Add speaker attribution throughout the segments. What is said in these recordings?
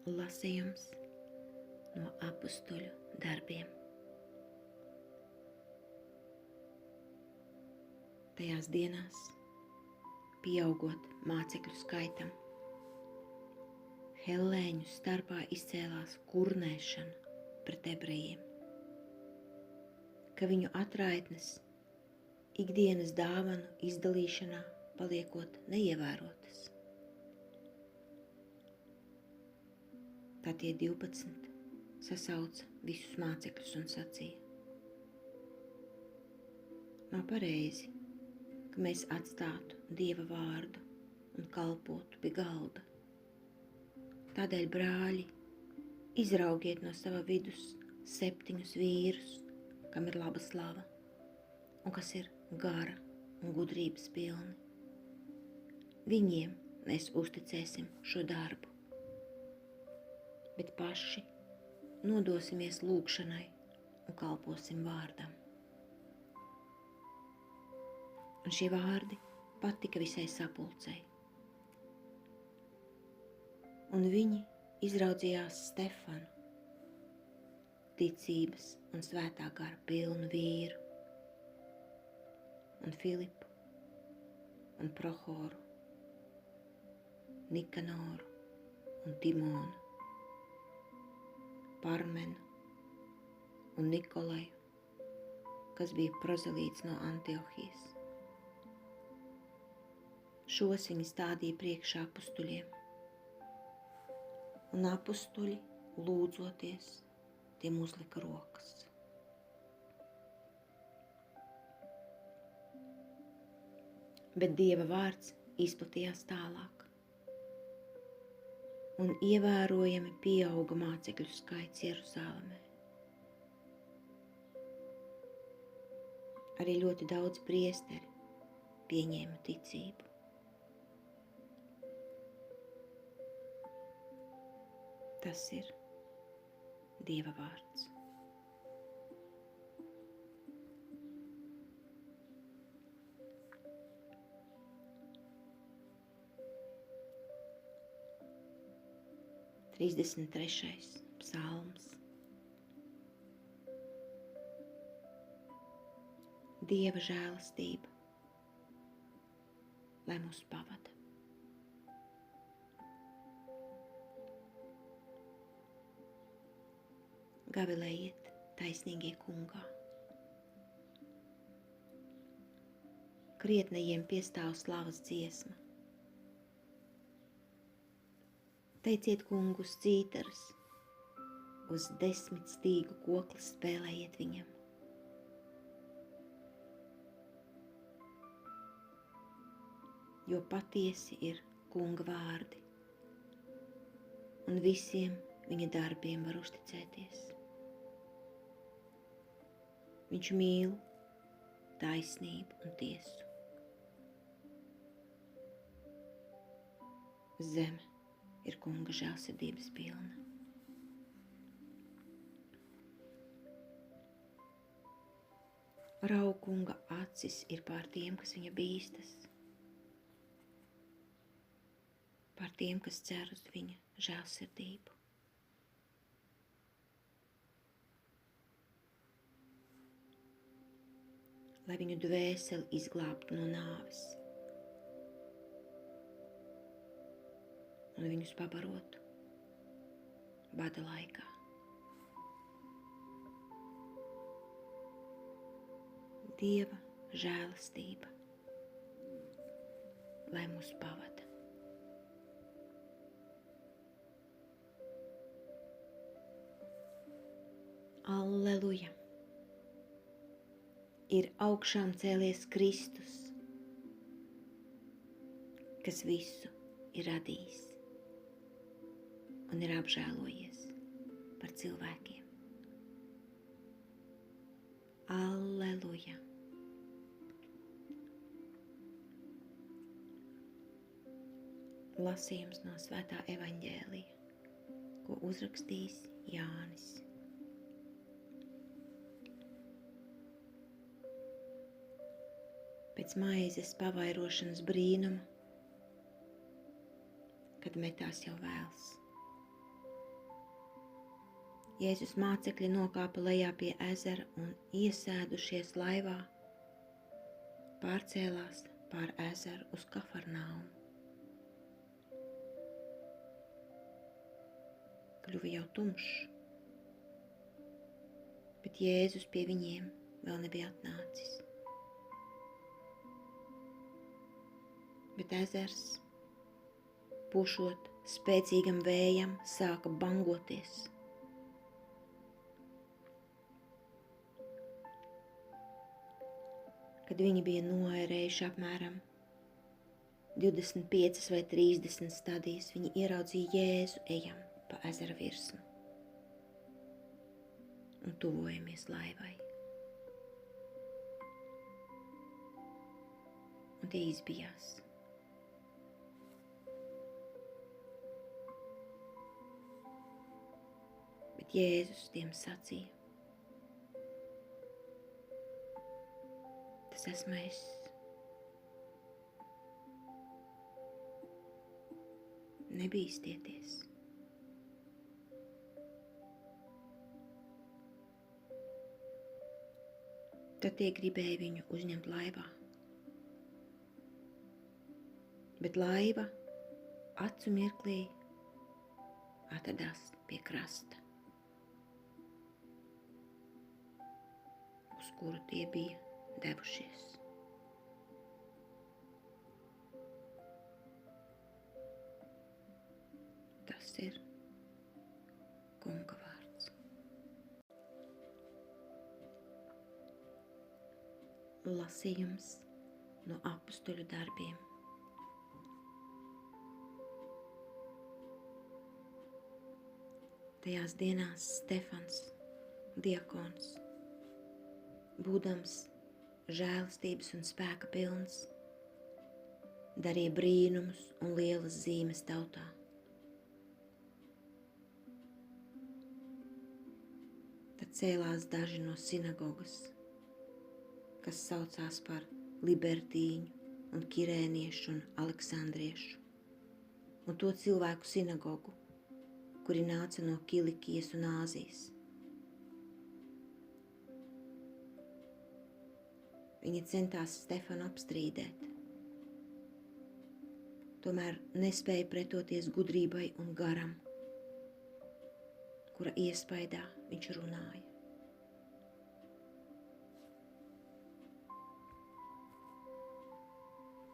Speaker 1: Lasījums no apustuļu darbiem. Tajās dienās, pieaugot mācekļu skaitam, hellēņu starpā izcēlās kurnēšana pret ebrejiem, ka viņu atraitnes ikdienas dāvanu izdalīšanā paliekot neievērotas. Tā tie 12 sasauca visus mācekļus un sacīja: nav pareizi, ka mēs atstātu Dieva vārdu un kalpotu pie galda. Tādēļ, brāļi, izraugiet no sava vidus 7 vīrus, kam ir laba slava un kas ir gara un gudrības pilni. Viņiem mēs uzticēsim šo darbu, bet paši nodosimies lūgšanai un kalposim vārdam. Un šie vārdi patika visai sapulcei. Un viņi izraudzījās Stefanu, ticības un svētā gara pilnu vīru, un Filipu, un Prohoru, Nikanoru un Timonu, Parmenu un Nikolaju, kas bija prozelīts no Antiohijas. Šos viņi stādīja priekšā apustuļiem, un apustuļi, lūdzoties, tiem uzlika rokas. Bet Dieva vārds izplatījās tālāk, un ievērojami pieauga mācekļu skaits Jeruzālēmē. Arī ļoti daudz priesteri pieņēma ticību. Tas ir Dieva vārds. Trīsdesmit trešais psalms. Dieva žēlastība, lai mūs pavada. Gavilējiet taisnīgie kungā. Krietnajiem piestāv slavas dziesma. Teiciet kungus cītaras, uz 10 stīgu kokli spēlējiet viņam. Jo patiesi ir kunga vārdi, un visiem viņa darbiem var uzticēties. Viņš mīl taisnību un tiesu. Zeme ir kunga žēlsirdības pilna. Raukunga acis ir pār tiem, kas viņa bīstas, pār tiem, kas cer uz viņa žēlsirdību. Lai viņu dvēseli izglābtu no nāves un viņus pabarotu bada laikā. Dieva žēlastība, lai mūs pavada. Alleluja! Ir augšām cēlies Kristus, kas visu ir radījis un ir apžēlojies par cilvēkiem. Alleluja! Lasījums no Svētā evaņģēlija, ko uzrakstījis Jānis. Pēc maizes pavairošanas brīnuma, kad metās jau vēls, Jēzus mācekļi nokāpa lejā pie ezera un iesēdušies laivā, pārcēlās pār ezeru uz Kafarnaumu. Kļuva jau tumšs, bet Jēzus pie viņiem vēl nebija atnācis. Bet ezers, pušot spēcīgam vējam, sāka bangoties. Kad viņi bija noērējuši apmēram 25 vai 30 stadijas, viņi ieraudzīja Jēzu ejam pa ezera virsmu un tuvojamies laivai. Un tie izbijās. Bet Jēzus tiem sacīja: tas esmu es. Nebīstieties. Tad tie gribēja viņu uzņemt laivā. Bet laiva acu mirklī atradās pie krasta, uz kuru tie bija devušies. Tas ir Kunga vārds. Lasījums no Apostoļu darbiem. Tajās dienās Stefans, diakons, būdams žēlastības un spēka pilns, darīja brīnumus un lielas zīmes tautā. Tad cēlās daži no sinagogas, kas saucās par libertīņu un kirēniešu un aleksandriešu, un to cilvēku sinagogu, kuri nāca no Kilikijas un Āzijas. Viņi centās Stefanu apstrīdēt, tomēr nespēja pretoties gudrībai un garam, kura iespaidā viņš runāja.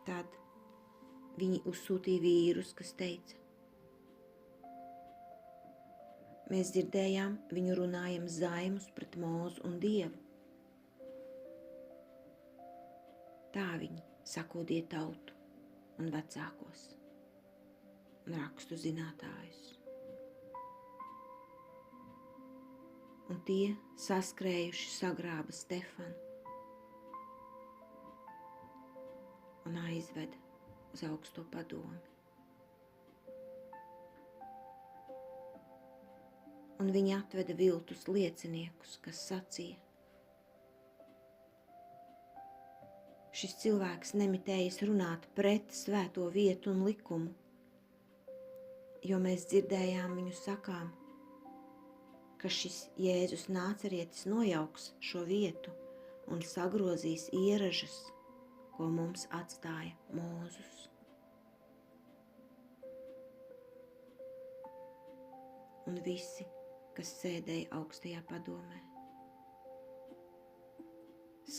Speaker 1: Tad viņi uzsūtīja vīrus, kas teica: mēs dzirdējām viņu runājam zaimus pret Mūzu un Dievu. Tā viņi sakūdīja tautu un vecākos un rakstu zinātājus. Un tie saskrējuši sagrāba Stefanu un aizveda uz augsto padomi. Un viņi atveda viltus lieciniekus, kas sacīja: šis cilvēks nemitējas runāt pret svēto vietu un likumu, jo mēs dzirdējām viņu sakām, ka šis Jēzus Nācerietis nojauks šo vietu un sagrozīs ieražas, ko mums atstāja Mūzus. Un visi, kas sēdēja augstajā padomē,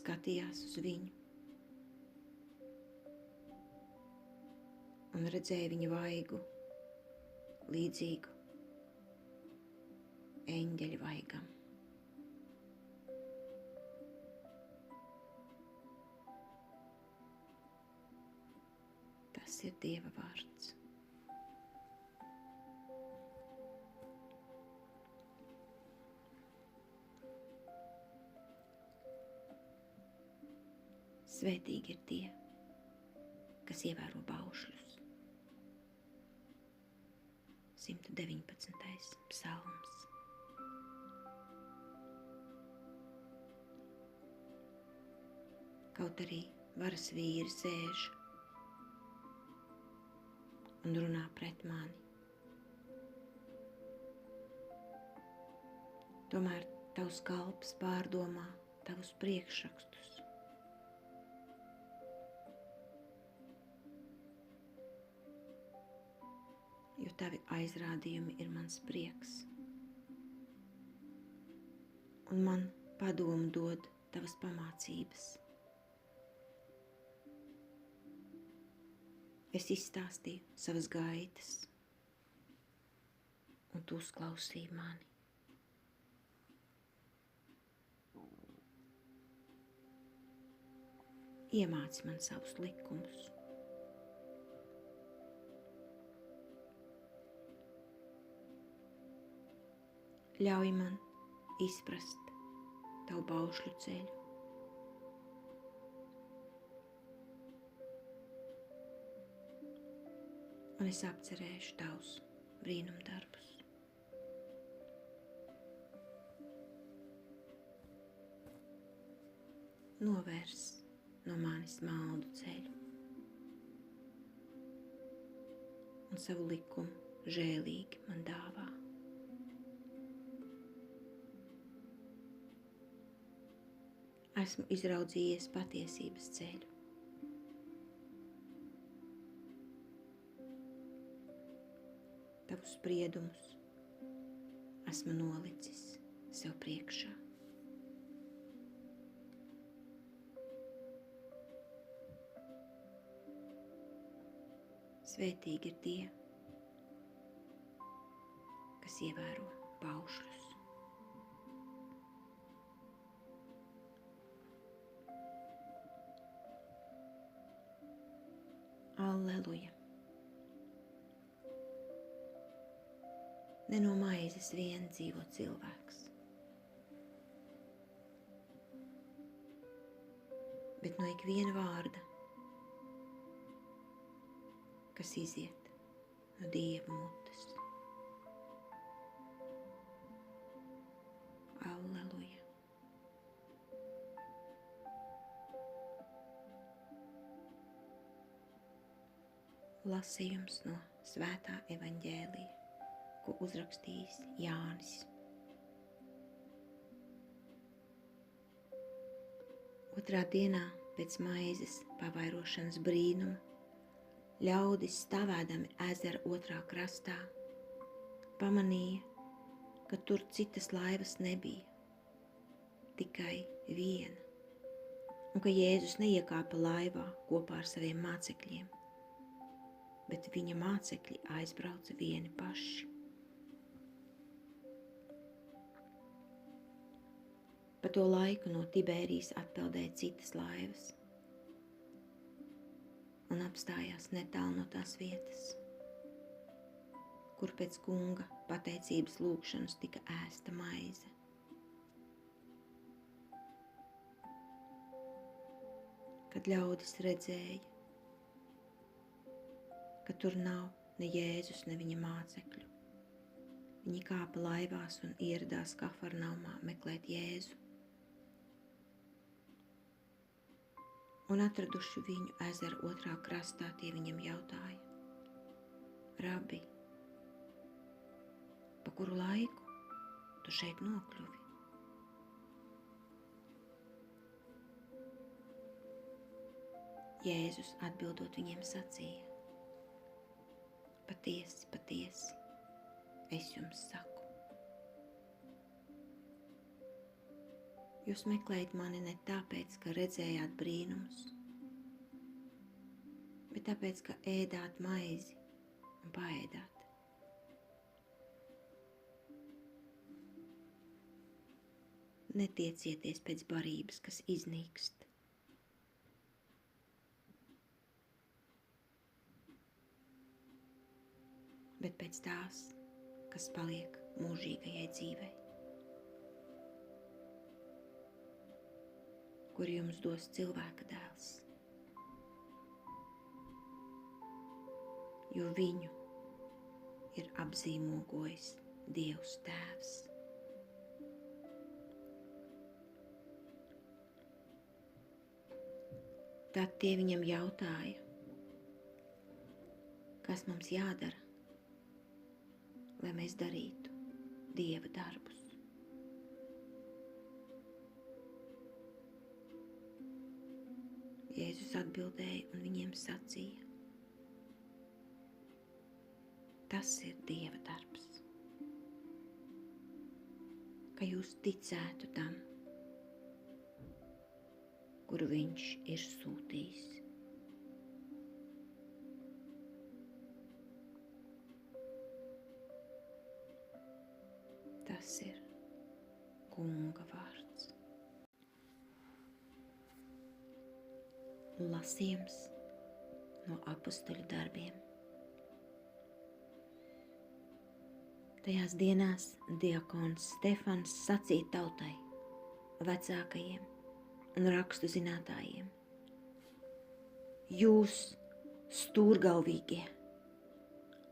Speaker 1: skatījās uz viņu un redzēja viņa vaigu, līdzīgu eņģeļa vaigam. Tas ir Dieva vārds. Svētīgi ir tie, kas ievēro baušļus. 119. psalms. Kaut arī varas vīri sēž un runā pret mani, Tomēr tavs kalps pārdomā tavus priekšrakstus. Jo tavi aizrādījumi ir mans prieks. Un man padomu dod tavas pamācības. Es izstāstīju savas gaitas, un tu uzklausīji mani. Iemāci man savus likumus. Ļauj man izprast tavu baušļu ceļu. Un es apcerēšu tavus brīnumdarbus. Novērs no manis maldu ceļu un savu likumu žēlīgi man dāvā. Esmu izraudzījies patiesības ceļu. Tavus spriedumus esmu nolicis sev priekšā. Svētīgi ir tie, kas ievēro baušļus. Alleluja! Ne no maizes vien dzīvo cilvēks, bet no ikviena vārda, kas iziet no Dieva mutes. Alleluja! Lasījums no Svētā evaņģēlija, ko uzrakstījis Jānis. Otrā dienā pēc maizes pavairošanas brīnuma ļaudis stāvēdami ezera otrā krastā pamanīja, ka tur citas laivas nebija, tikai viena, un ka Jēzus neiekāpa laivā kopā ar saviem mācekļiem, bet viņa mācekļi aizbrauca vieni paši. Pa to laiku no Tibērijas atpeldēja citas laivas un apstājās netālu no tās vietas, kur pēc kunga pateicības lūgšanas tika ēsta maize. Kad ļaudis redzēja, ka tur nav ne Jēzus, ne viņa mācekļu, viņi kāpa laivās un ieradās Kafarnaumā meklēt Jēzu. Un atraduši viņu ezera otrā krastā, tie viņam jautāja: Rabi, pa kuru laiku tu šeit nokļuvi? Jēzus atbildot viņiem sacīja: Patiesi, patiesi, es jums saku. Jūs meklējat mani ne tāpēc, ka redzējāt brīnumus, bet tāpēc, ka ēdāt maizi un paēdāt. Netiecieties pēc barības, kas iznīkst, bet pēc tās, kas paliek mūžīgajai dzīvei, kur jums dos cilvēka dēls, jo viņu ir apzīmogojis Dievs Tēvs. Tad tie viņam jautāja, kas mums jādara, lai mēs darītu Dieva darbus. Jēzus atbildēja un viņiem sacīja: tas ir Dieva darbs, ka jūs ticētu tam, kuru viņš ir sūtījis. Tas ir Kunga vārds. Lasījums no Apostoļu darbiem. Tajās dienās diakons Stefans sacīja tautai, vecākajiem un rakstu zinātājiem: jūs, stūrgalvīgie,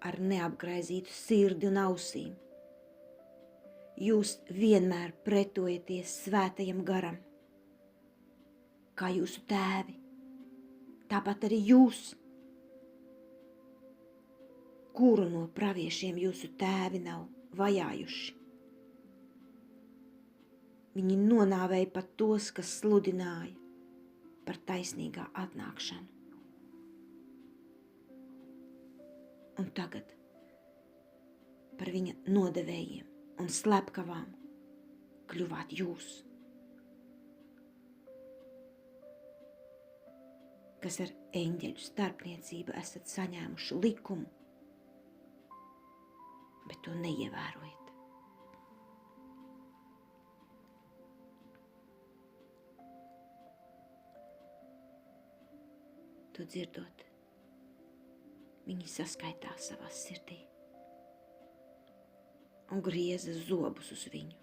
Speaker 1: ar neapgraizītu sirdi un ausīm, jūs vienmēr pretojaties svētajam garam, kā jūsu tēvi, tāpat arī jūs. Kuru no praviešiem jūsu tēvi nav vajājuši? Viņi nonāvēja pat tos, kas sludināja par taisnīgā atnākšanu. Un tagad par viņa nodevējiem un slepkavām kļuvāt jūs, kas ar eņģeļu starpniecību esat saņēmuši likumu, bet to neievērojat. To dzirdot, viņi saskaitās savā sirdī un grieza zobus uz viņu.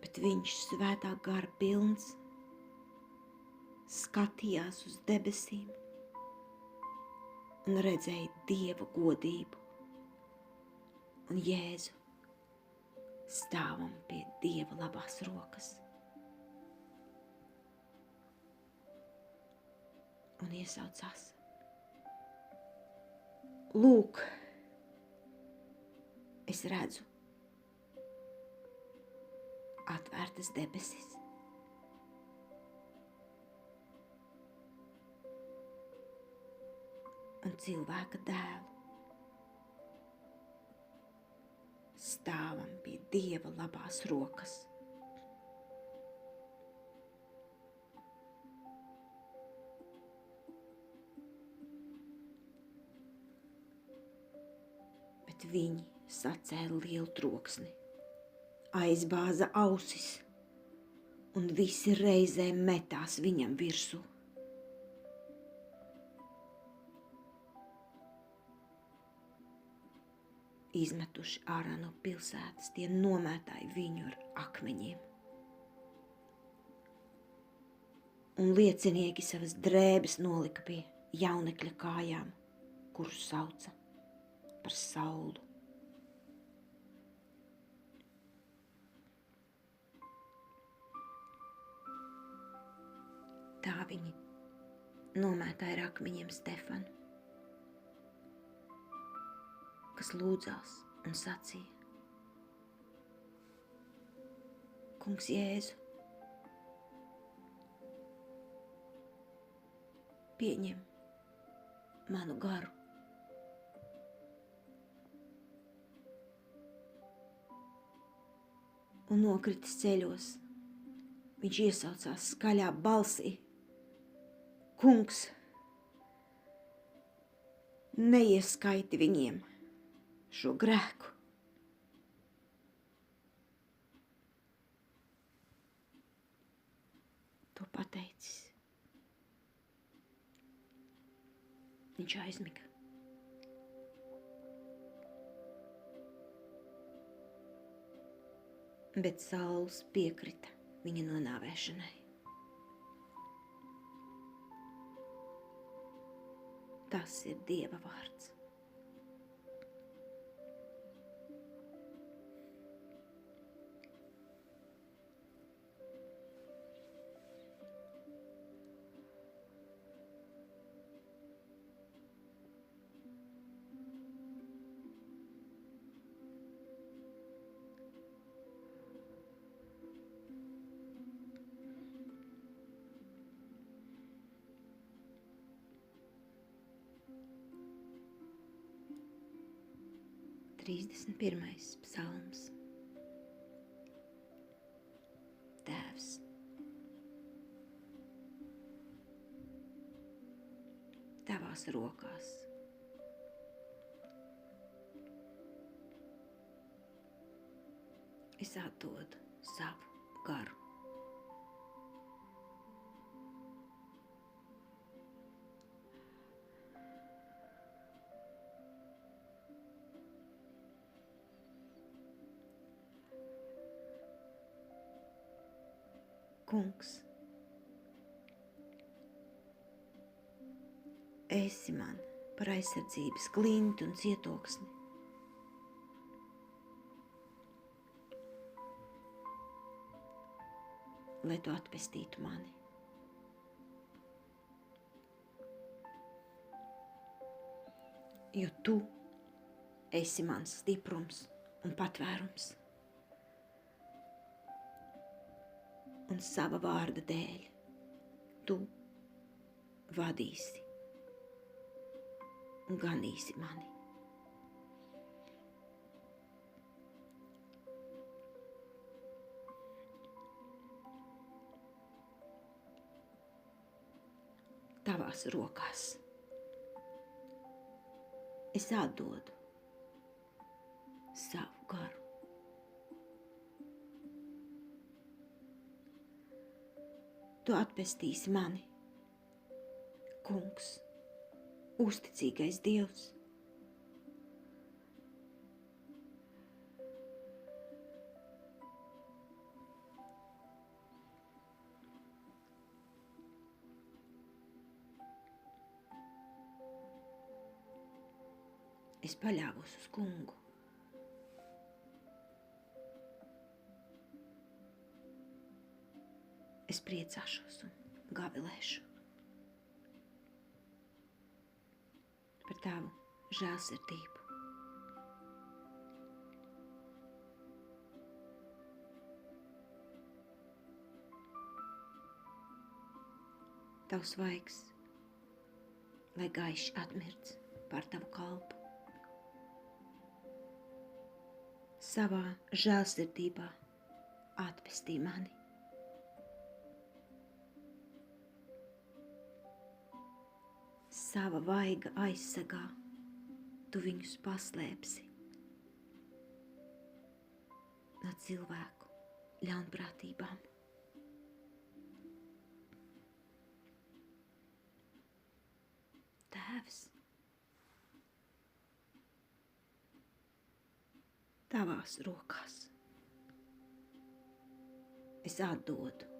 Speaker 1: Bet viņš svētā gara pilns skatījās uz debesīm un redzēja Dieva godību un Jēzu stāvam pie Dieva labās rokas. Un iesaucās: lūk, es redzu atvērtas debesis un cilvēka dēlu stāvam pie Dieva labās rokas. Bet viņi sacēla lielu troksni, aizbāza ausis, un visi reizē metās viņam virsū. Izmetuši ārā no pilsētas, tie nomētāja viņu ar akmeņiem. Un liecinieki savas drēbes nolika pie jaunekļa kājām, kurus sauca par Saulu. Tā viņi nomētāja ar akmeņiem Stefanu, kas lūdzās un sacīja: Kungs Jēzu, pieņem manu garu. Un nokritis ceļos, viņš iesaucās skaļā balsī: Kungs, neieskaiti viņiem šo grēku. To pateicis, viņš aizmiga. Bet Sauls piekrita viņa nonāvēšanai. Tas ir Dieva vārds. 31. psalms. Tēvs, tavās rokās es atdodu savu garu. Kungs, esi man par aizsardzības klinti un cietoksni. Lai tu atpestītu mani. Jo tu esi mans stiprums un patvērums. Un sava vārda dēļ tu vadīsi un ganīsi mani. Tavās rokās es atdodu savu garu. Tu atpestīsi mani, Kungs, uzticīgais Dievs. Es paļāvos uz Kungu. Es priecāšos un gavilēšu par tavu žēlsirdību. Tavs vaigs, lai gaiši atmirds par tavu kalpu. Savā žēlsirdībā atpestī mani. Sava vaiga aizsegā tu viņus paslēpsi no cilvēku ļaunprātībām. Tēvs, tavās rokās es atdodu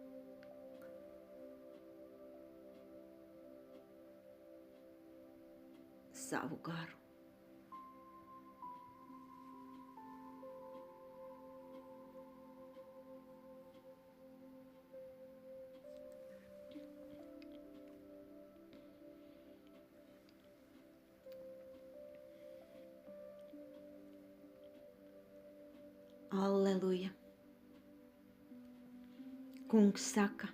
Speaker 1: savu garu. Alleluja! Kungs saka,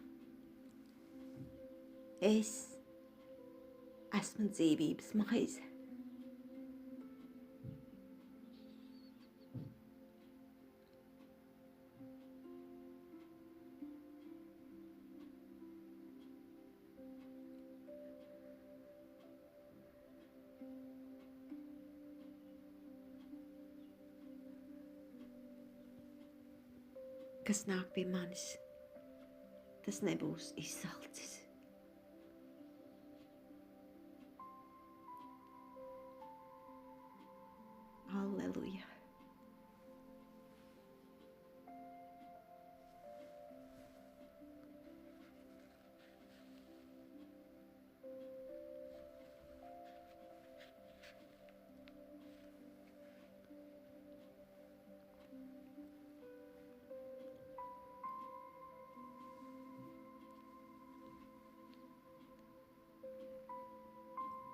Speaker 1: es esmu dzīvības maize. Kas nāk pie manis, tas nebūs izsalcis. Alleluja!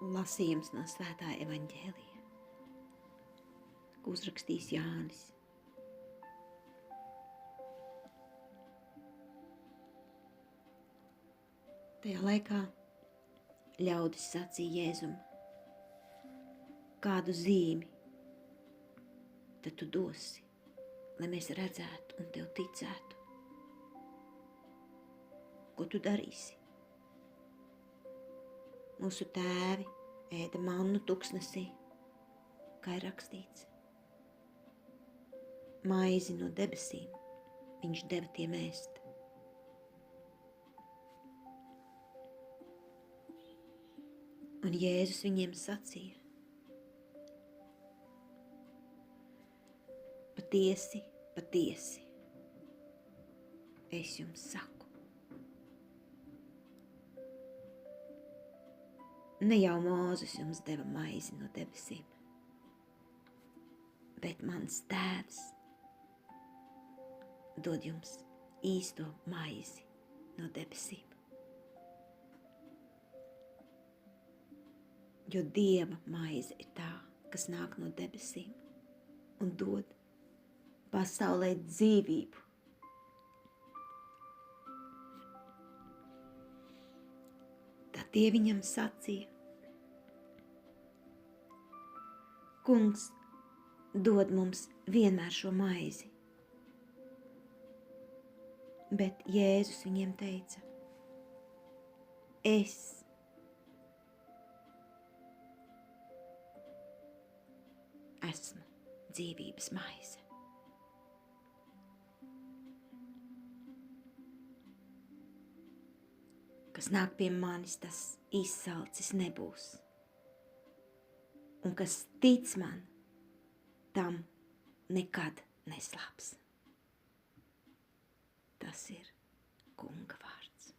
Speaker 1: Lasījums no Svētā evaņģēlija, ko uzrakstījis Jānis. Tajā laikā ļaudis sacīja Jēzum, kādu zīmi tad tu dosi, lai mēs redzētu un tev ticētu. Ko tu darīsi? Mūsu tēvi ēda mannu tuksnesī, kā ir rakstīts. Maizi no debesīm viņš deva tiem ēst. Un Jēzus viņiem sacīja: patiesi, patiesi, es jums saku, ne jau Mūzes jums deva maizi no debesīm, bet mans Tēvs dod jums īsto maizi no debesīm. Jo Dieva maize ir tā, kas nāk no debesīm un dod pasaulē dzīvību. Tad tie viņam sacīja: Kungs, dod mums vienmēr šo maizi. Bet Jēzus viņiem teica: es esmu dzīvības maize. Kas nāk pie manis, tas izsalcis nebūs. Un kas tic man, tam nekad neslāps. Tas ir Kunga vārds.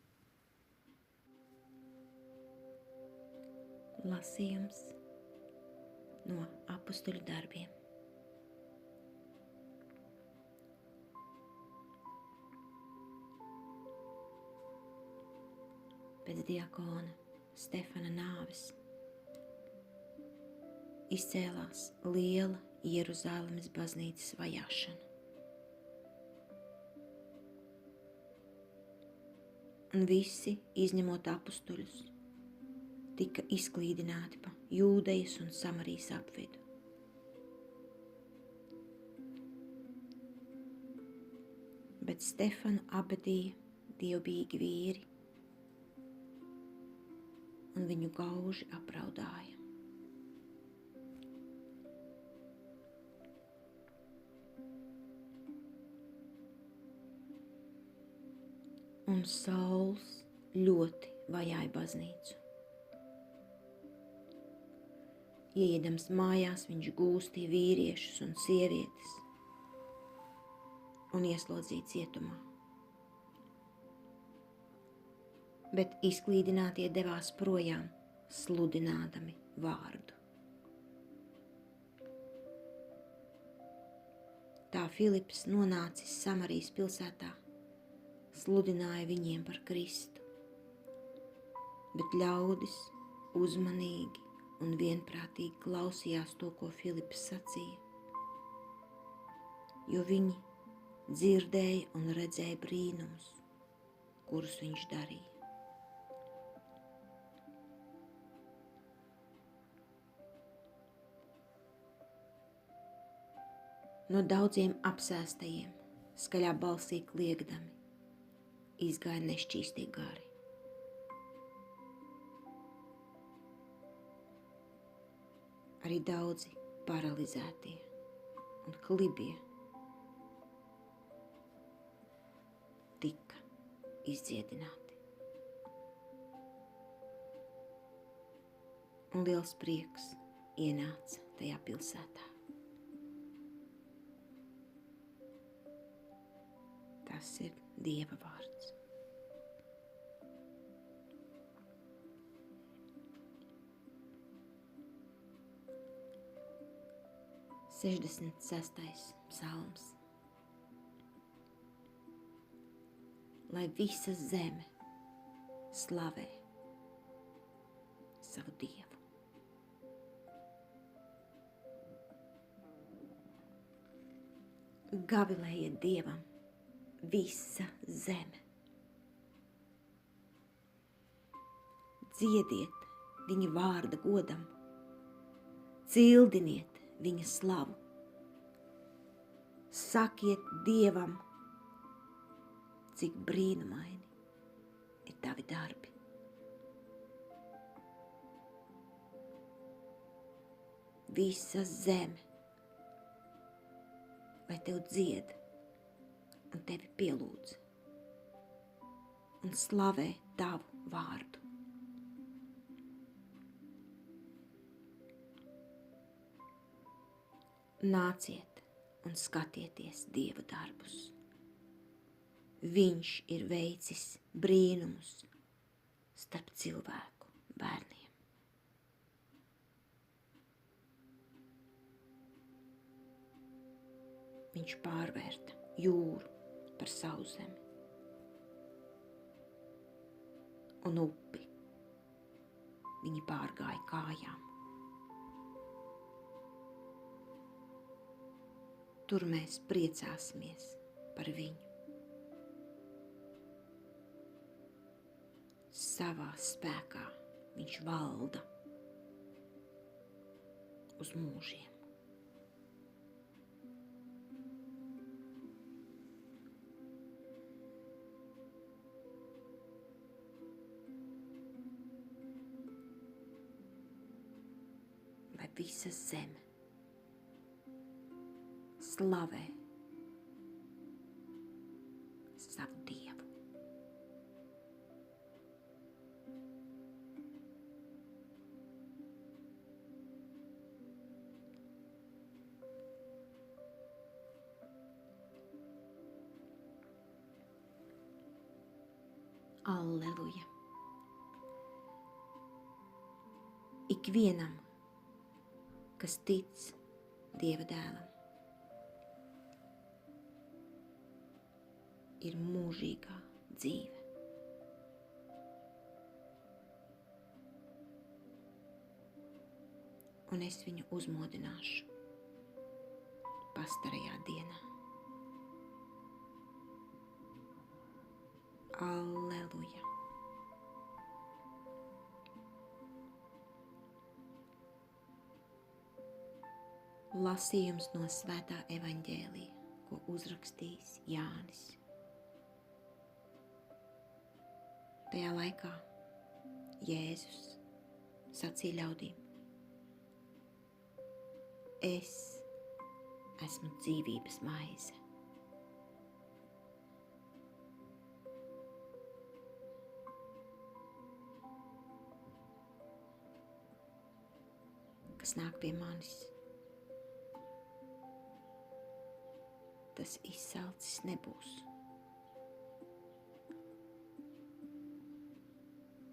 Speaker 1: Lasījums no Apustuļu darbiem. Pēc diakona Stefana nāves izcēlās liela Jeruzalemes baznīcas vajāšana. Un visi, izņemot apustuļus, tika izklīdināti pa Jūdejas un Samarijas apvidu. Bet Stefanu apbedīja dievbijīgi vīri un viņu gauži apraudāja. Un Sauls ļoti vajāja baznīcu. Ieejams mājās, viņš gūstīja vīriešus un sievietes un ieslodzīja cietumā. Bet izklīdinātie devās projām, sludinādami vārdu. Tā Filips, nonācis Samarijas pilsētā, sludināja viņiem par Kristu, bet ļaudis uzmanīgi un vienprātīgi klausījās to, ko Filips sacīja, jo viņi dzirdēja un redzēja brīnumus, kurus viņš darīja. No daudziem apsēstajiem, skaļā balsī kliegdami, izgāja nešķīstie gari. Arī daudzi paralizētie un klibie tika izdziedināti. Un liels prieks ienāca tajā pilsētā. Tas ir Dieva vārds. Sešdesmit sestais psalms. Lai visa zeme slavē savu Dievu. Gavilējiet Dievam visa zeme. Dziediet viņa vārda godam, cildiniet viņa slavu, Sakiet Dievam, cik brīnumaini ir tavi darbi. Visa zeme, lai tev dzied un tevi pielūdz un slavē tavu vārdu. Nāciet un skatieties Dieva darbus. Viņš ir veicis brīnumus starp cilvēku bērniem. Viņš pārvērta jūru par sauszemi un upi viņi pārgāja kājām. Tur mēs priecāsimies par viņu. Savā spēkā viņš valda uz mūžiem. Lai visa zeme slavē savu Dievu. Alleluja! Ikvienam, kas tic Dieva dēlam, ir mūžīgā dzīve. Un es viņu uzmodināšu pastarajā dienā. Alleluja! Lasījums no Svētā evaņģēlija, ko uzrakstījis Jānis. Tajā laikā Jēzus sacīja ļaudīm: Es esmu dzīvības maize. Kas nāk pie manis, tas izsalcis nebūs.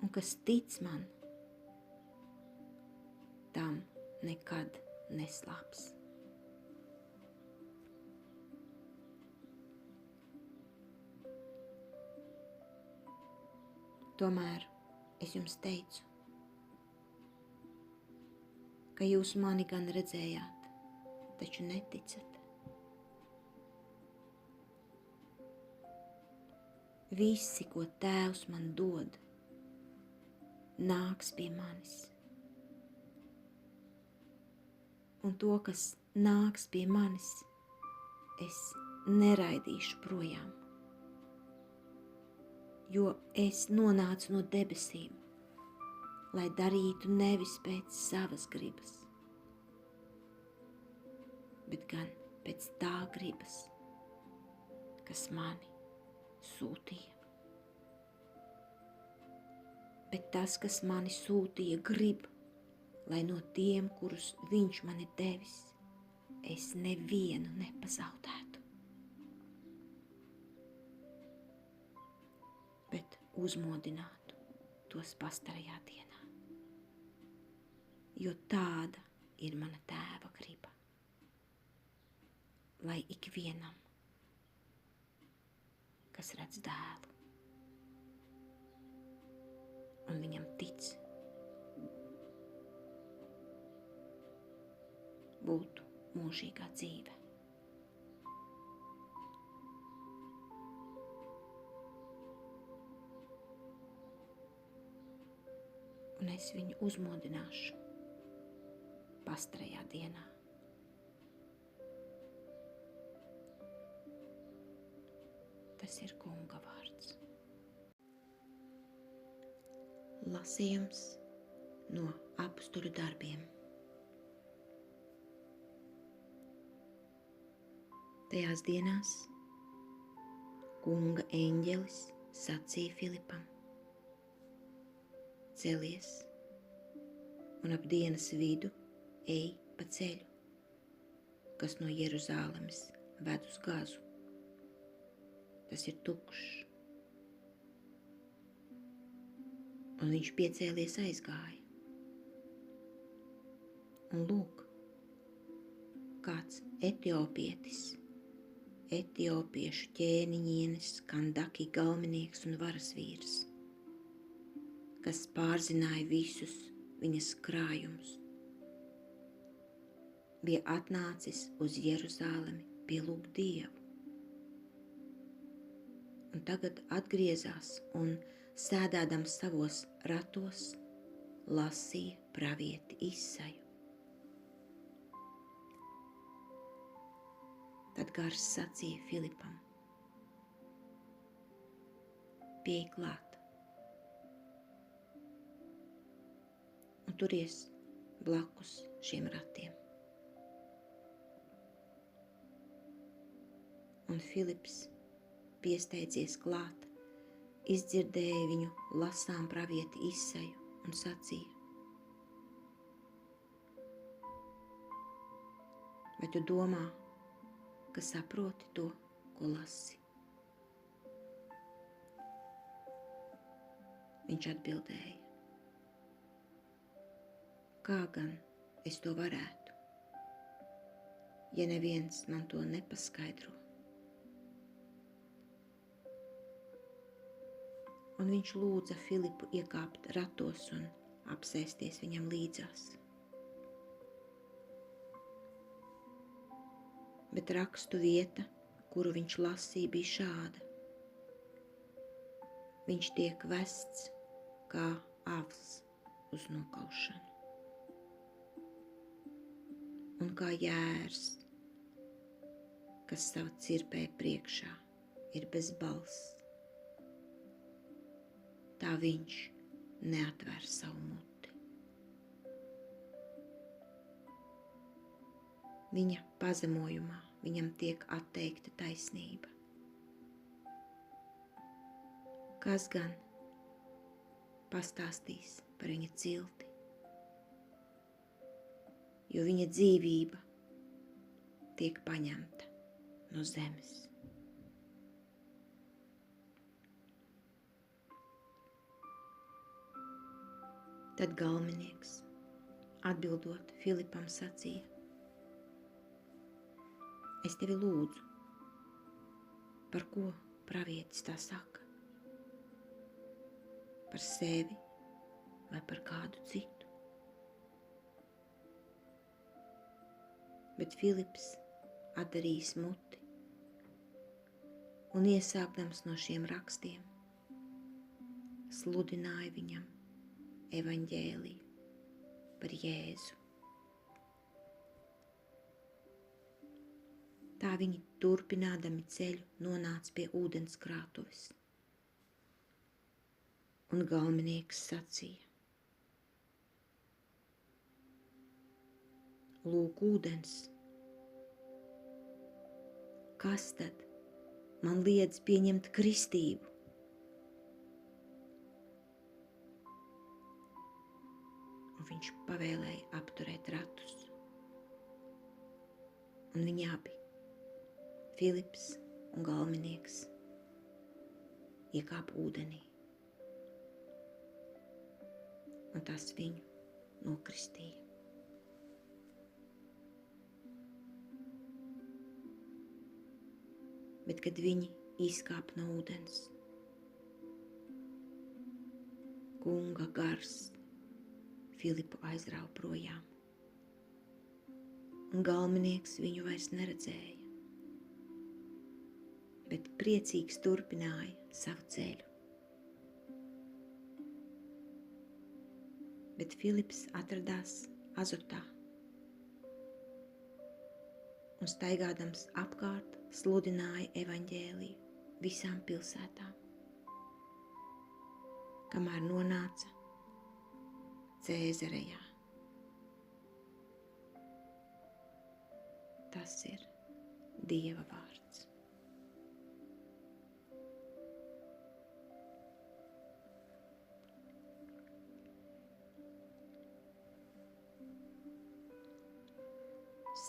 Speaker 1: Un kas tic man, tam nekad neslāps. Tomēr es jums teicu, ka jūs mani gan redzējāt, taču neticat. Visi, ko Tēvs man dod, nāks pie manis. Un to, kas nāks pie manis, es neraidīšu projām, jo es nonācu no debesīm, lai darītu nevis pēc savas gribas, bet gan pēc tā gribas, kas mani sūtīja. Bet tas, kas mani sūtīja, grib, lai no tiem, kurus viņš man ir devis, es nevienu nepazaudētu, bet uzmodinātu tos pastarajā dienā, jo tāda ir mana Tēva griba, lai ikvienam, kas redz Dēlu un viņam tic, būtu mūžīgā dzīve. Un es viņu uzmodināšu pastarajā dienā. Tas ir Kunga vārds. Lasījums no Apostoļu darbiem. Tajās dienās Kunga eņģelis sacīja Filipam: celies un ap dienas vidu ej pa ceļu, kas no Jeruzālemes ved uz Gazu. Tas ir tukšs. Un viņš piecēlies aizgāja. Un lūk, kāds etiopiešu ķēniņienis, Kandaki galvenieks un varas vīrs, kas pārzināja visus viņas krājumus, bija atnācis uz Jeruzālemi pielūgt Dievu. Un tagad atgriezās un, sēdādams savos ratos, lasīja pravieti Isaju. Tad Gars sacīja Filipam: pieej klāt un turies blakus šiem ratiem. Un Filips, piesteidzies klāt, izdzirdēja viņu lasām pravieti Isaju un sacīja: vai tu domā, ka saproti to, ko lasi? Viņš atbildēja: kā gan es to varētu, ja neviens man to nepaskaidro? Un viņš lūdza Filipu iekāpt ratos un apsēsties viņam līdzās. Bet rakstu vieta, kuru viņš lasīja, bija šāda: viņš tiek vests kā avs uz nokaušanu, un kā jērs, kas savu cirpēju priekšā ir bez balss, tā viņš neatver savu muti. Viņa pazemojumā viņam tiek atteikta taisnība. Kas gan pastāstīs par viņa cilti? Jo viņa dzīvība tiek paņemta no zemes. Tad galvenieks, atbildot Filipam, sacīja: es tevi lūdzu, par ko pravietis tā saka? Par sevi vai par kādu citu? Bet Filips atdarījis muti un iesākdams no šiem rakstiem, sludināja viņam evaņģēliju par Jēzu. Tā viņi turpinādami ceļu nonāca pie ūdenskrātuves. Un galvenieks sacīja: lūk, ūdens. Kas tad man liedz pieņemt kristību? Un viņš pavēlēja apturēt ratus. Un viņi abi, Filips un galvenieks, iekāpa ūdenī. Un tas viņu nokristīja. Bet, kad viņi izkāpa no ūdens, Kunga gars Filipu aizrāva projām, un galvenieks viņu vairs neredzēja, bet priecīgs turpināja savu ceļu. Bet Filips atradās Azotā, un staigādams apkārt sludināja evaņģēliju visām pilsētām, kamēr nonāca Cēzarejā. Tas ir Dieva vārds.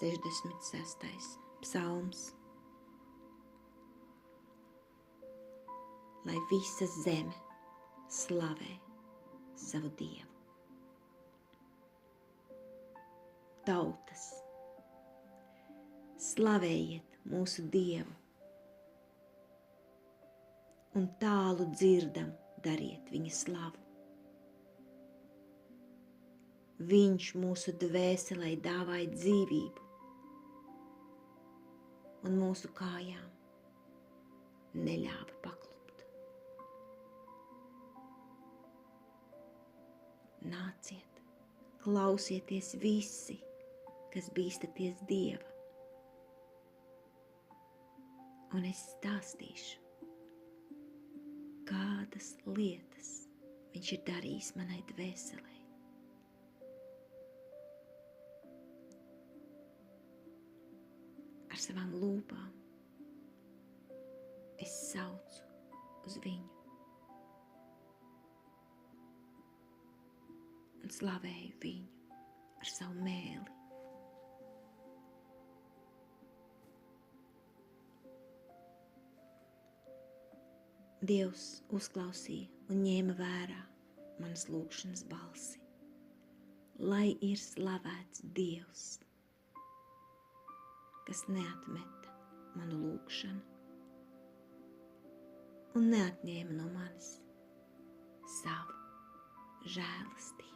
Speaker 1: Sešdesmit sestais psalms. Lai visa zeme slavē savu Dievu. Tautas, slavējiet mūsu Dievu un tālu dzirdam dariet viņa slavu. Viņš mūsu dvēselei dāvāja dzīvību un mūsu kājām neļāva paklupt. Nāciet, klausieties visi, kas bīstaties Dieva, un es stāstīšu, kādas lietas viņš ir darījis manai dvēselei. Ar savām lūpām es saucu uz viņu un slavēju viņu ar savu mēli. Dievs uzklausīja un ņēma vērā manas lūgšanas balsi. Lai ir slavēts Dievs, kas neatmeta manu lūgšanu un neatņēma no manis savu žēlastību.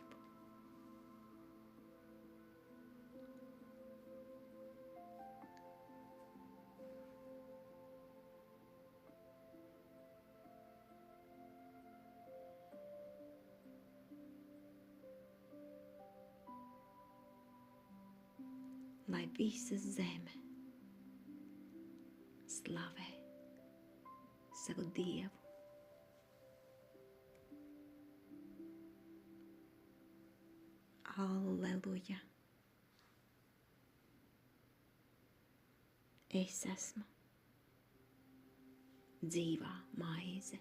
Speaker 1: Lai visa zeme slavē savu Dievu. Alleluja! Es esmu dzīvā maize,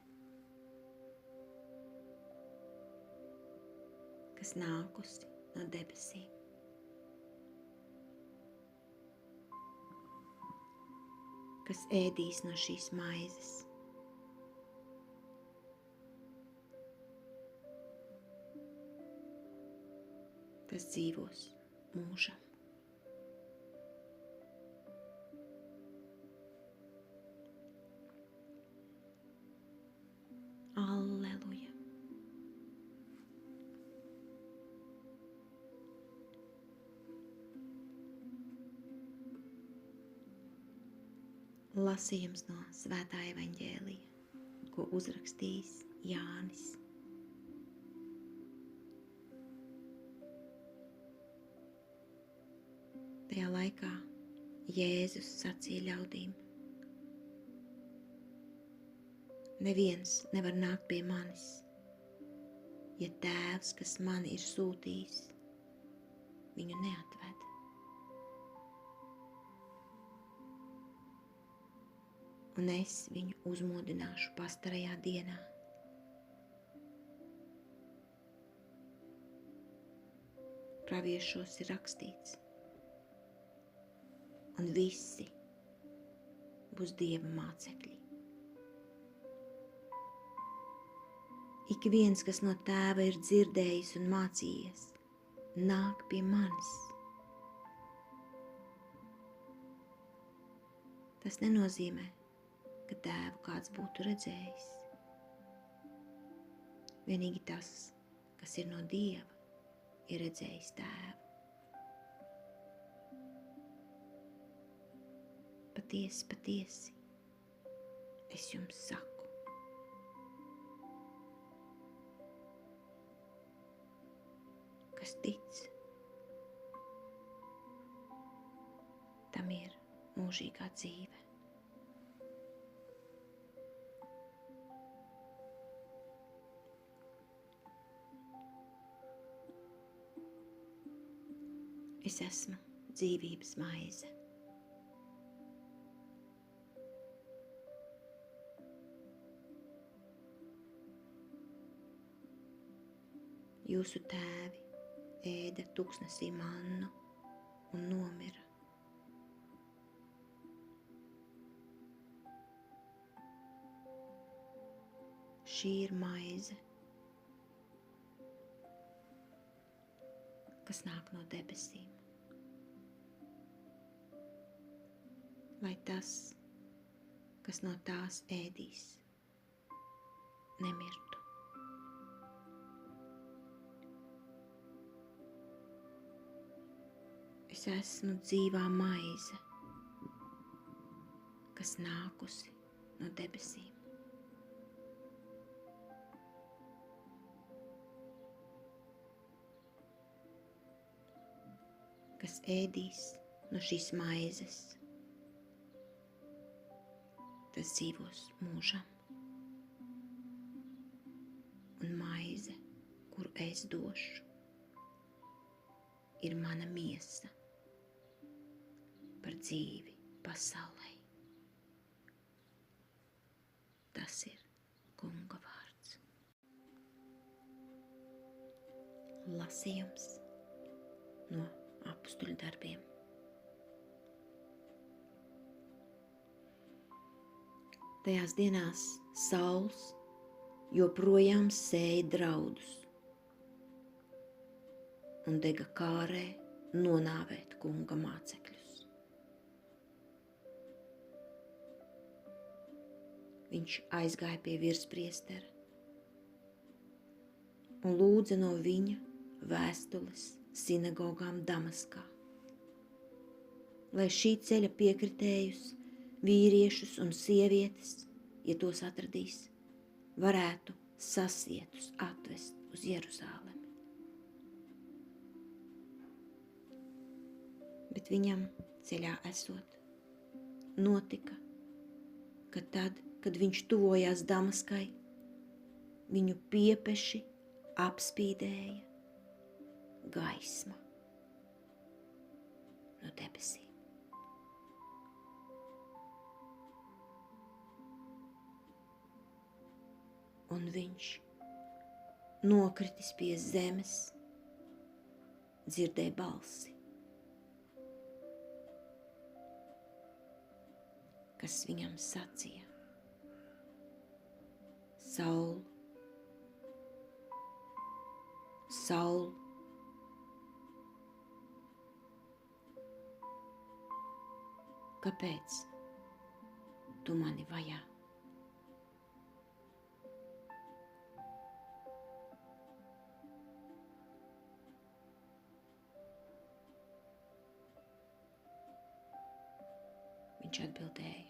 Speaker 1: kas nākusi no debesīm. Kas ēdīs no šīs maizes. Tas dzīvos mūžam. Alleluja! Lasījums no Svētā evaņģēlija, ko uzrakstījis Jānis. Tajā laikā Jēzus sacīja ļaudīm: Neviens nevar nākt pie manis, ja Tēvs, kas mani ir sūtījis, viņu neatved. Un es viņu uzmodināšu pastarajā dienā. Praviešos ir rakstīts, un visi būs Dieva mācekļi. Ik viens, kas no Tēva ir dzirdējis un mācījies, nāk pie manis. Tas nenozīmē, ka Tēvu kāds būtu redzējis. Vienīgi tas, kas ir no Dieva, ir redzējis Tēvu. Patiesi, patiesi, es jums saku. Kas tic, tam ir mūžīgā dzīve. Es esmu dzīvības maize. Jūsu tēvi ēda tuksnesī mannu un nomira. Šī ir maize, kas nāk no debesīm. Lai tas, kas no tās ēdīs, nemirtu. Es esmu dzīvā maize, kas nākusi no debesīm. Kas ēdīs no šīs maizes, tas dzīvos mūžam. Un maize, kuru es došu, ir mana miesa par dzīvi pasaulei. Tas ir Kunga vārds. Lasījums no Apustuļu darbiem. Tajās dienās Sauls joprojām sēja draudus un dega kārē nonāvēt Kunga mācekļus. Viņš aizgāja pie virspriestera un lūdza no viņa vēstules sinagogām Damaskā, lai šī ceļa piekritējus, vīriešus un sievietes, ja tos atradīs, varētu sasietus atvest uz Jeruzālemi. Bet viņam ceļā esot, notika, ka tad, kad viņš tuvojās Damaskai, viņu piepeši apspīdēja gaisma no debesīm. Un viņš, nokritis pie zemes, dzirdēja balsi, kas viņam sacīja: Saul, Saul, kāpēc tu mani vajā? Viņš atbildēja: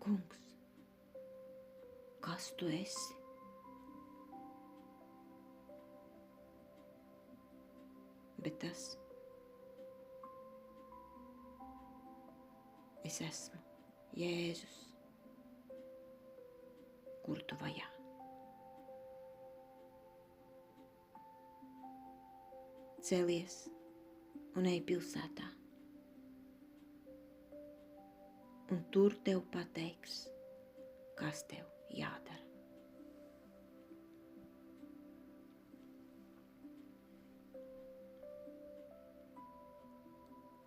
Speaker 1: Kungs, kas tu esi? Bet tas: es esmu Jēzus, kuru tu vajā. Celies un ej pilsētā, un tur tev pateiks, kas tev jādara.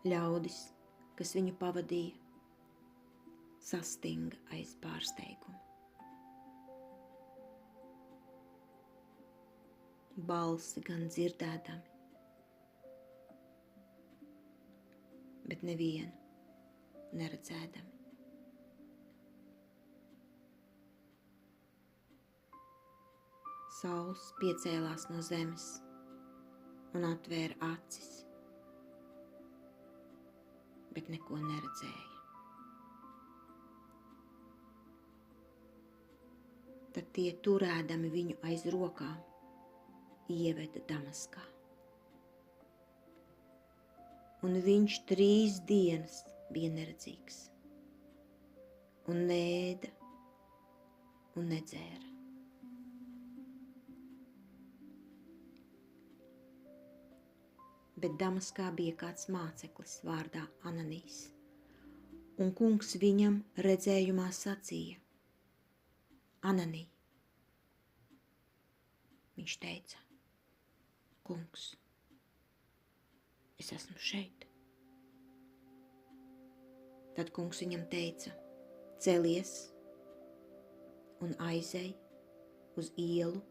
Speaker 1: Ļaudis, kas viņu pavadīja, sastinga aiz pārsteiguma. Balsi gan dzirdēdami, bet nevienu neredzēdami. Sauls piecēlās no zemes un atvēra acis, bet neko neredzēja. Tad tie, turēdami viņu aiz rokām, ieveda Damaskā. Un viņš 3 dienas bija neredzīgs, un neēda un nedzēra. Bet Damaskā bija kāds māceklis vārdā Ananijs, un kungs viņam redzējumā sacīja: Ananij. Viņš teica: Kungs, es esmu šeit. Tad kungs viņam teica: Celies un aizej uz ielu,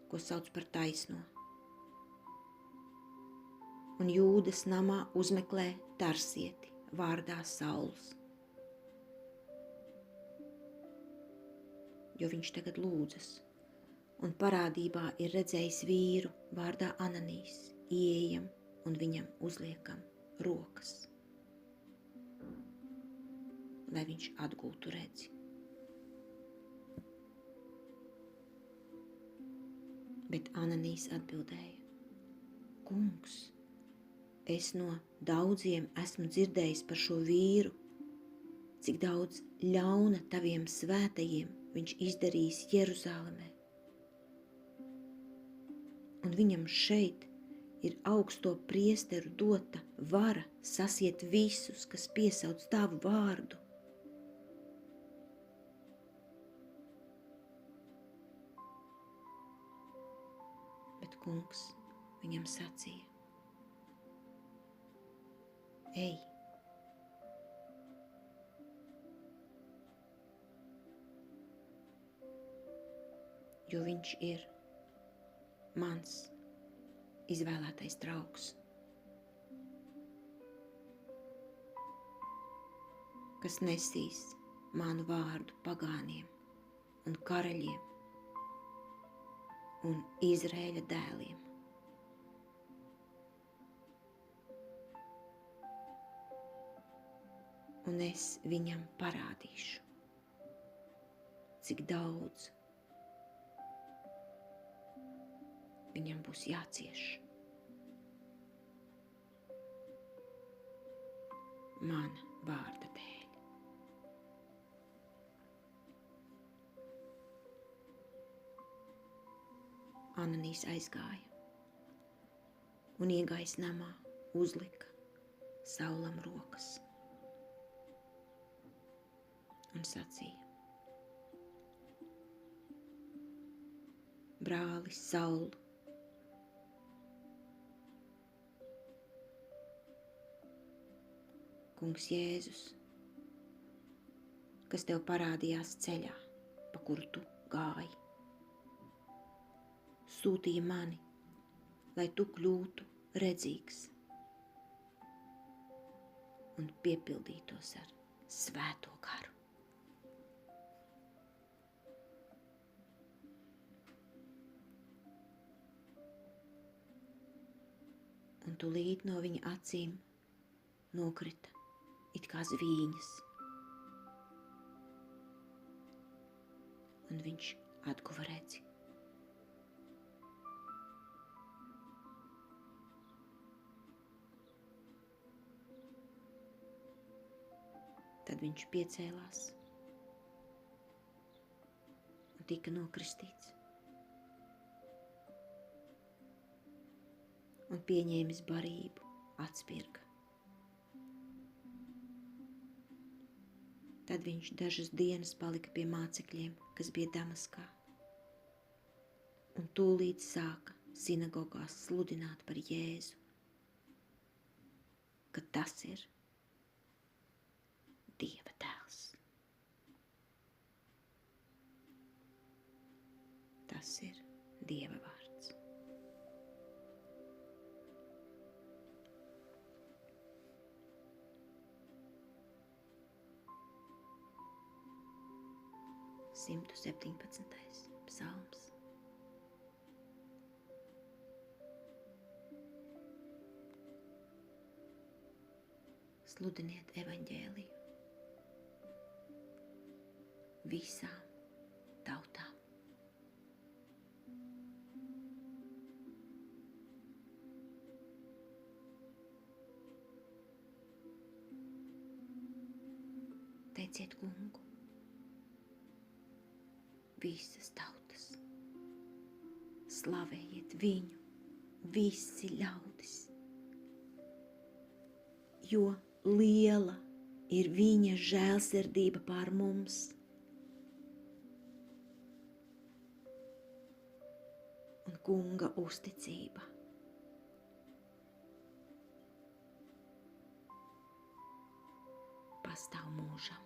Speaker 1: ko sauc par Taisno, un Jūdas namā uzmeklē Tarsieti vārdā Sauls, jo viņš tagad lūdzas, un parādībā ir redzējis vīru vārdā Ananijs, ieejam un viņam uzliekam rokas, lai viņš atgūtu redzi. Bet Ananijs atbildēja: Kungs, es no daudziem esmu dzirdējis par šo vīru, cik daudz ļauna taviem svētajiem viņš izdarījis Jeruzalemē. Un viņam šeit ir augsto priesteru dota vara sasiet visus, kas piesauc tavu vārdu. Bet kungs viņam sacīja: Ej, jo viņš ir mans izvēlētais draugs, kas nesīs manu vārdu pagāniem un karaļiem un Izraēļa dēliem. Un es viņam parādīšu, cik daudz viņam būs jācieš mana vārda dēļ. Ananijs aizgāja un iegājis namā, uzlika Saulam rokas un sacīja: Brāli Saulu, kungs Jēzus, kas tev parādījās ceļā, pa kuru tu gāji, sūtīja mani, lai tu kļūtu redzīgs un piepildītos ar svēto garu. Un tūlīt no viņa acīm nokrita it kā zvīņas, un viņš atguva redzi. Tad viņš piecēlās un tika nokristīts. Un pieņēmis barību, atspirga. Tad viņš dažas dienas palika pie mācekļiem, kas bija Damaskā, un tūlīt sāka sinagogās sludināt par Jēzu, ka tas ir Dieva dēls. Tas ir Dieva vārds. Simtu 17. psalms. Sludiniet evaņģēliju visām tautām. Teiciet kungu, visas tautas, slavējiet viņu, visi ļaudis, jo liela ir viņa žēlsirdība pār mums. Un Kunga uzticība. Pastāv mūžam.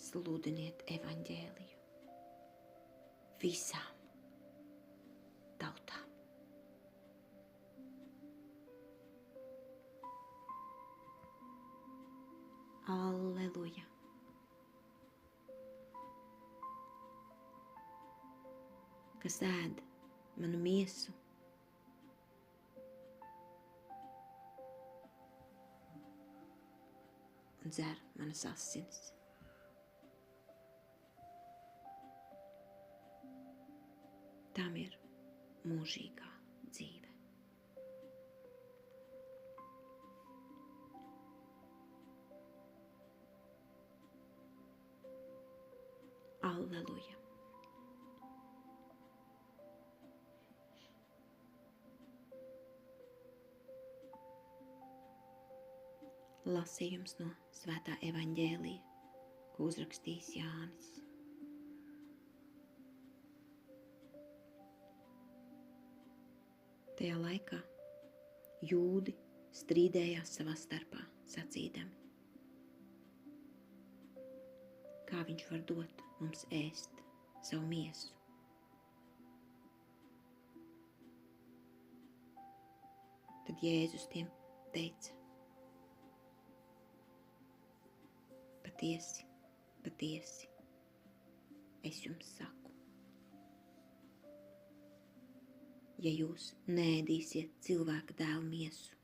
Speaker 1: Sludiniet evaņģēliju visām tautām. Alleluja! Kas ēd manu miesu un dzer manas asinis. Tam ir mūžīgā dzīve. Alleluja! Lasījums no Svētā evaņģēlija, ko uzrakstījis Jānis. Tajā laikā jūdi strīdējās savā starpā, sacīdami: kā viņš var dot mums ēst savu miesu? Tad Jēzus tiem teica: patiesi, patiesi, es jums saku, ja jūs neēdīsiet cilvēka dēla miesu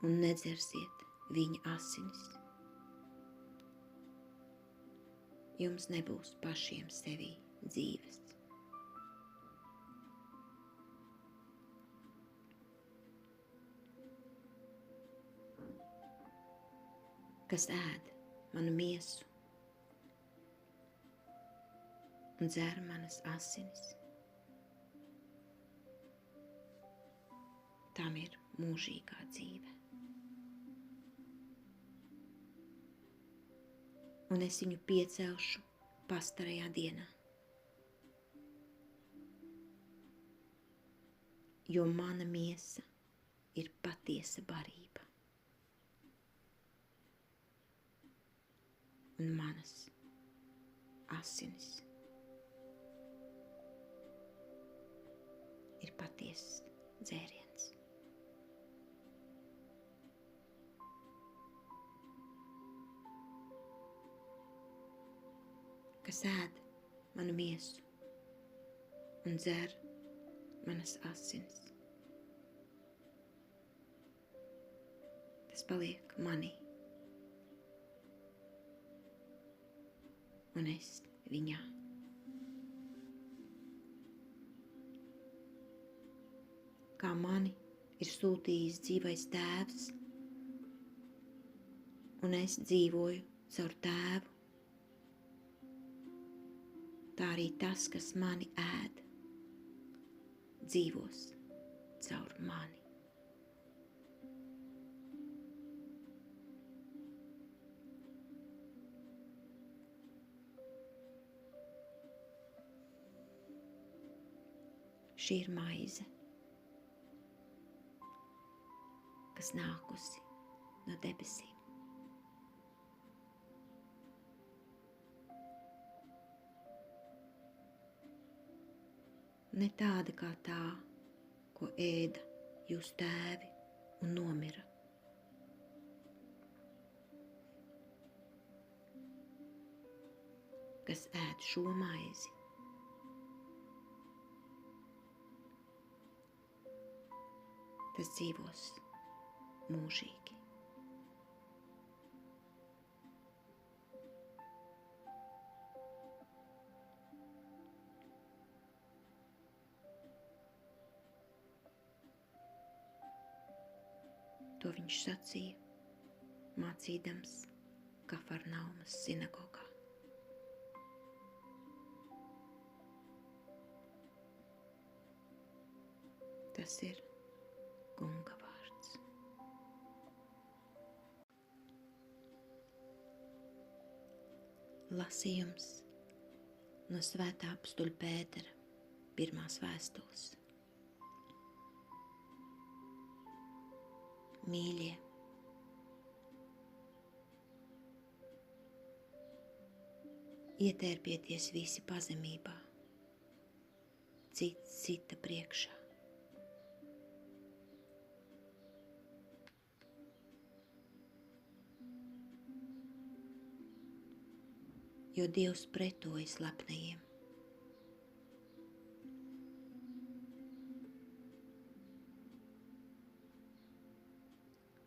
Speaker 1: un nedzersiet viņa asinis, jums nebūs pašiem sevī dzīves. Kas ēd manu miesu un dzer manas asinis, tam ir mūžīgā dzīve. Un es viņu piecelšu pastarajā dienā, jo mana miesa ir patiesa barība un manas asinis ir patiesas dzēriens. Kas ēd manu miesu un dzer manas asinis, tas paliek manī, un es viņā. Kā mani ir sūtījis dzīvais Tēvs, un es dzīvoju caur Tēvu, tā arī tas, kas mani ēd, dzīvos caur mani. Šī ir maize, kas nākusi no debesīm. Ne tāda kā tā, ko ēda jūs tēvi un nomira. Kas ēd šo maizi, tas dzīvos mūžīgi. To viņš sacīja, mācīdams Kafarnaumas sinagogā. Tas ir Kunga vārds. Lasījums no Svētā apstuļa Pētera pirmās vēstules. Mīļie, ietērpieties visi pazemībā, cits cita priekšā. Jo Dievs pretojas lepnajiem,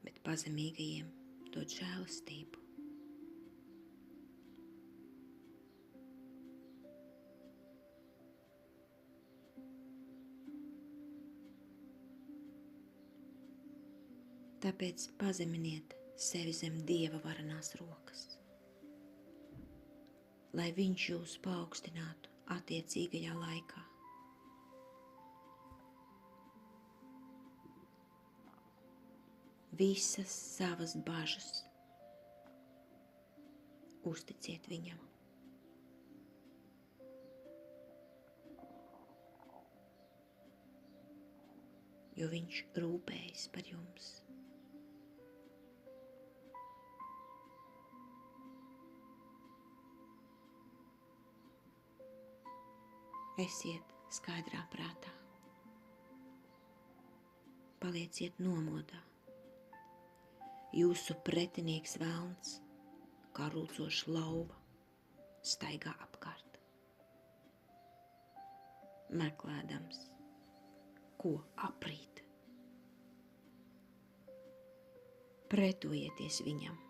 Speaker 1: bet pazemīgajiem dod žēlastību. Tāpēc pazeminiet sevi zem Dieva varenās rokas, lai Viņš jūs paaugstinātu attiecīgajā laikā. Visas savas bažas uzticiet Viņam, jo Viņš rūpējas par jums. Esiet skaidrā prātā, palieciet nomodā. Jūsu pretinieks velns, kā rūcoša lauva, staigā apkārt, meklēdams, ko aprīt. Pretojieties viņam,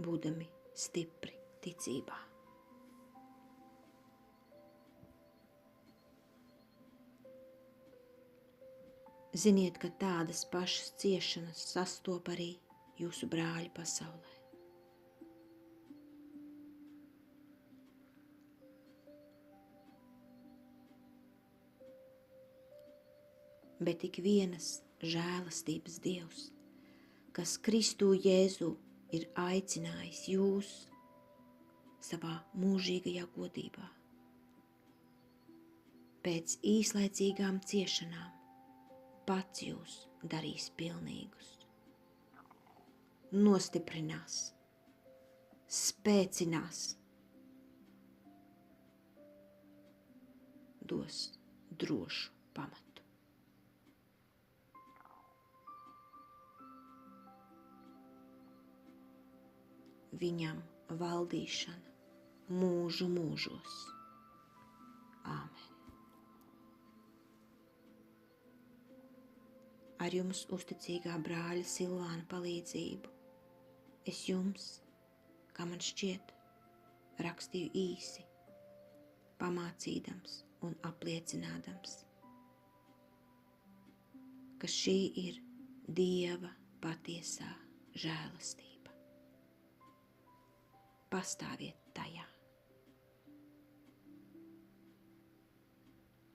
Speaker 1: būdami stipri ticībā. Ziniet, ka tādas pašas ciešanas sastop arī jūsu brāļi pasaulē. Bet ik vienas žēlastības Dievs, kas Kristū Jēzu ir aicinājis jūs savā mūžīgajā godībā, pēc īslaicīgām ciešanām pats jūs darīs pilnīgus, nostiprinās, spēcinās, dos drošu pamatu. Viņam valdīšana mūžu mūžos. Āmen. Ar jums uzticīgā brāļa Silvāna palīdzību es jums, kā man šķiet, rakstīju īsi, pamācīdams un apliecinādams, ka šī ir Dieva patiesā žēlastība. Pastāviet tajā.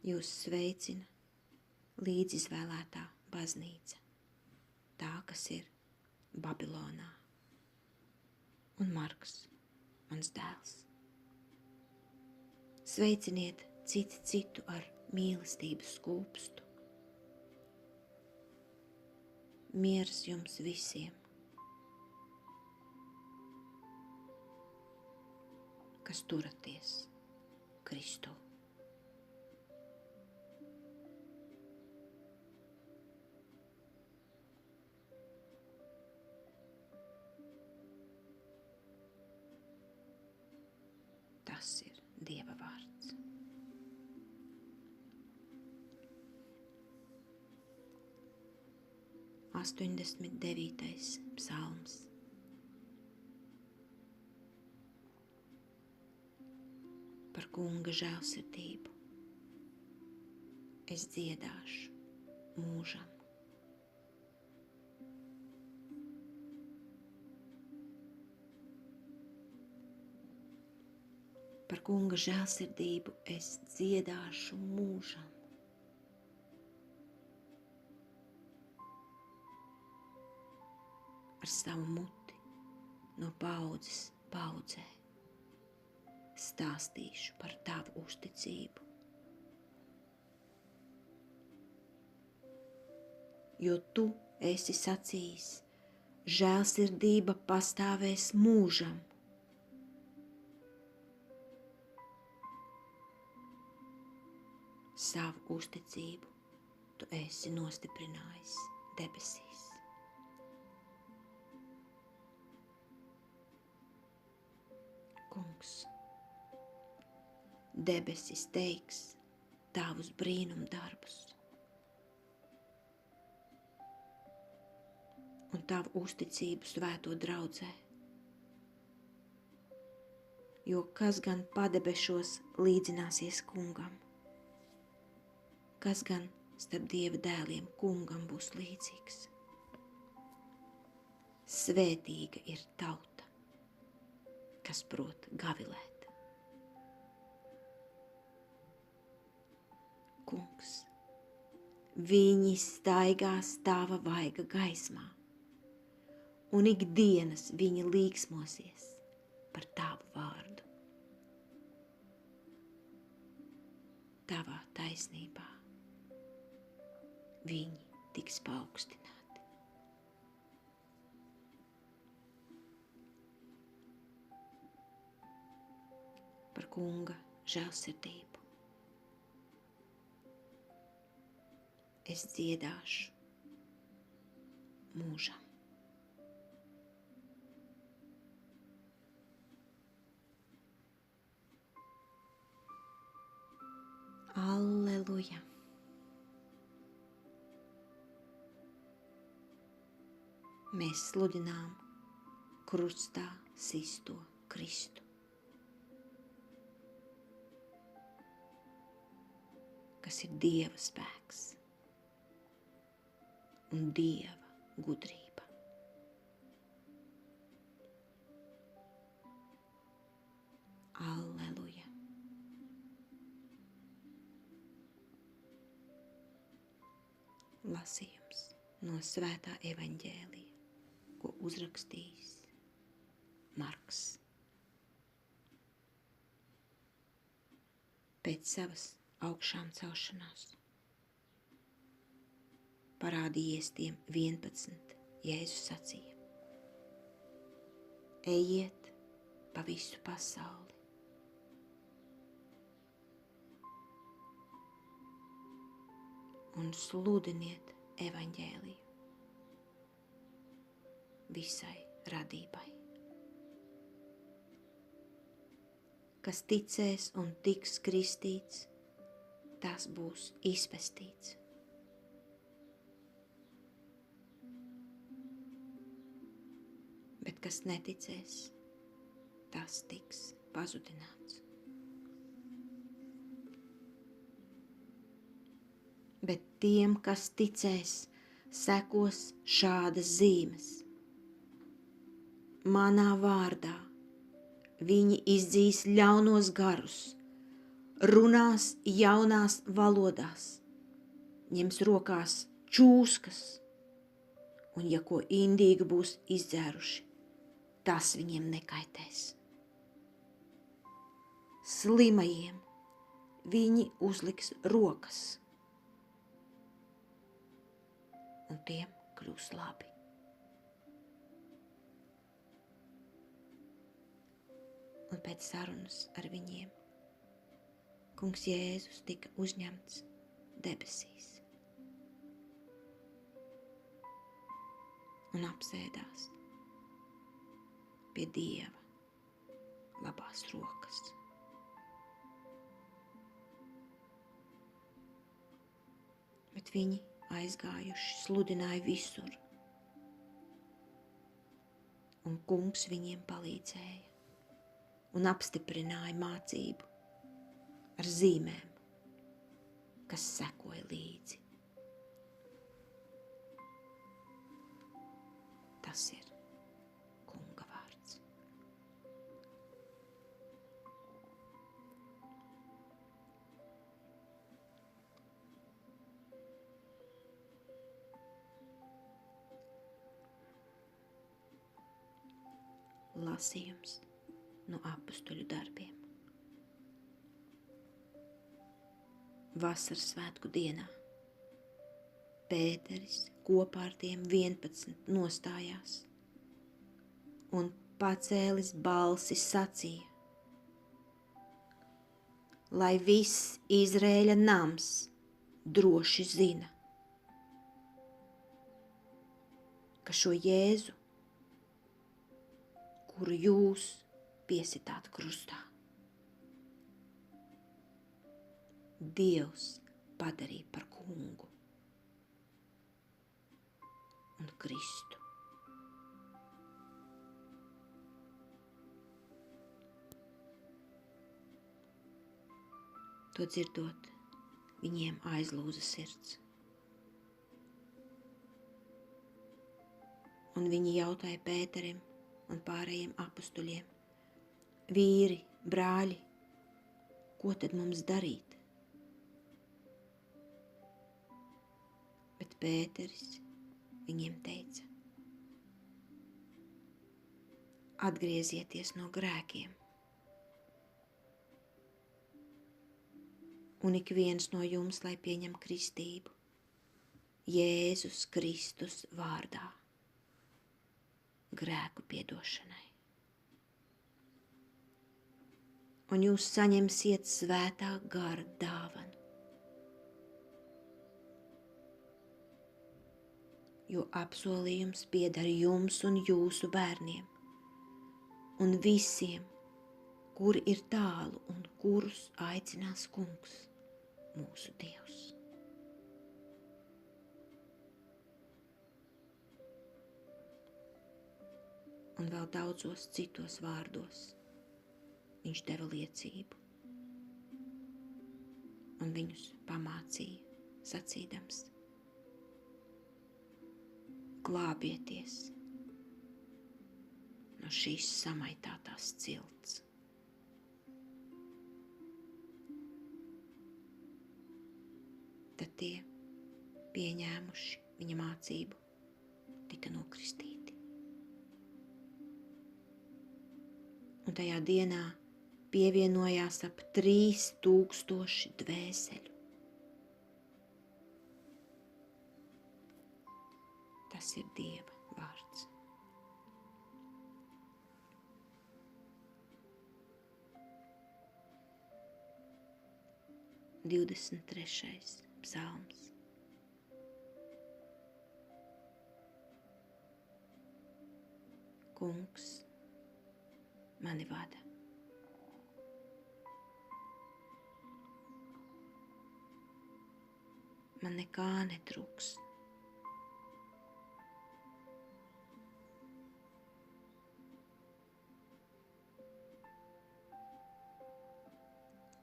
Speaker 1: Jūs sveicina līdzizvēlētā baznīca, tā, kas ir Babilonā. Un Marks, mans dēls. Sveiciniet citi citu ar mīlestības skūpstu. Miers jums visiem, kas turaties Kristū. Tas ir Dieva vārds. Astoņdesmit 9. psalms. Par Kunga žēlsirdību es dziedāšu mūžam. Par kunga žēlsirdību es dziedāšu mūžam. Ar savu muti no paudzes paudzē stāstīšu par tavu uzticību. Jo tu esi sacījis, žēlsirdība pastāvēs mūžam. Savu uzticību tu esi nostiprinājis debesīs. Kungs, debesis teiks tavus brīnumdarbus un tavu uzticību svēto draudzē. Jo kas gan padebešos līdzināsies kungam? Kas gan starp Dieva dēliem kungam būs līdzīgs? Svētīga ir tauta, kas prot gavilēt. Kungs, viņi staigās tava vaiga gaismā, un ikdienas viņi līksmosies par tavu vārdu. Tavā taisnībā viņi tiks paaugstināti. Par kunga žēlsirdību es dziedāšu mūžam. Alleluja! Mēs sludinām krustā sisto Kristu, kas ir Dieva spēks un Dieva gudrība. Alleluja! Lasījums no svētā evaņģēlija, ko uzrakstījis Marks. Pēc savas augšām celšanās parādījies tiem 11, Jēzus sacīja: ejiet pa visu pasauli un sludiniet evaņģēliju visai radībai. Kas ticēs un tiks kristīts, tas būs izpestīts. Bet kas neticēs, tas tiks pazudināts. Bet tiem, kas ticēs, sekos šādas zīmes. Manā vārdā viņi izdzīs ļaunos garus, runās jaunās valodās, ņems rokās čūskas, un ja ko indīgi būs izdzēruši, tas viņiem nekaitēs. Slimajiem viņi uzliks rokas, un tiem kļūs labi. Un pēc sarunas ar viņiem kungs Jēzus tika uzņemts debesīs un apsēdās pie Dieva labās rokas. Bet viņi aizgājuši sludināja visur, un kungs viņiem palīdzēja un apstiprināja mācību ar zīmēm, kas sekoja līdzi. Tas ir kunga vārds. lasījums no Apustuļu darbiem. Vasaras svētku dienā Pēteris kopā ar tiem 11 nostājās un pacēlis balsi sacīja: lai viss Izraēļa nams droši zina, ka šo Jēzu, kuru jūs piesitāt krustā, Dievs padarīja par kungu un Kristu. To dzirdot, viņiem aizlūza sirds. Un viņi jautāja Pēterim un pārējiem apustuļiem: vīri, brāļi, ko tad mums darīt? Bet Pēteris viņiem teica: atgriezieties no grēkiem, un ik viens no jums, lai pieņem kristību Jēzus Kristus vārdā, grēku piedošanai. Un jūs saņemsiet svētā gara dāvanu, jo apsolījums pieder jums un jūsu bērniem un visiem, kuri ir tālu un kurus aicinās Kungs, mūsu Dievs. Un vēl daudzos citos vārdos viņš deva liecību un viņus pamācīja, sacīdams: glābieties no šīs samaitātās cilts. Tad tie, pieņēmuši viņa mācību, tika nokristīti. Un tajā dienā pievienojās ap 3000 dvēseļu. Tas ir Dieva vārds. Divdesmit trešais psalms. Kungs mani vada. Man nekā netrūks.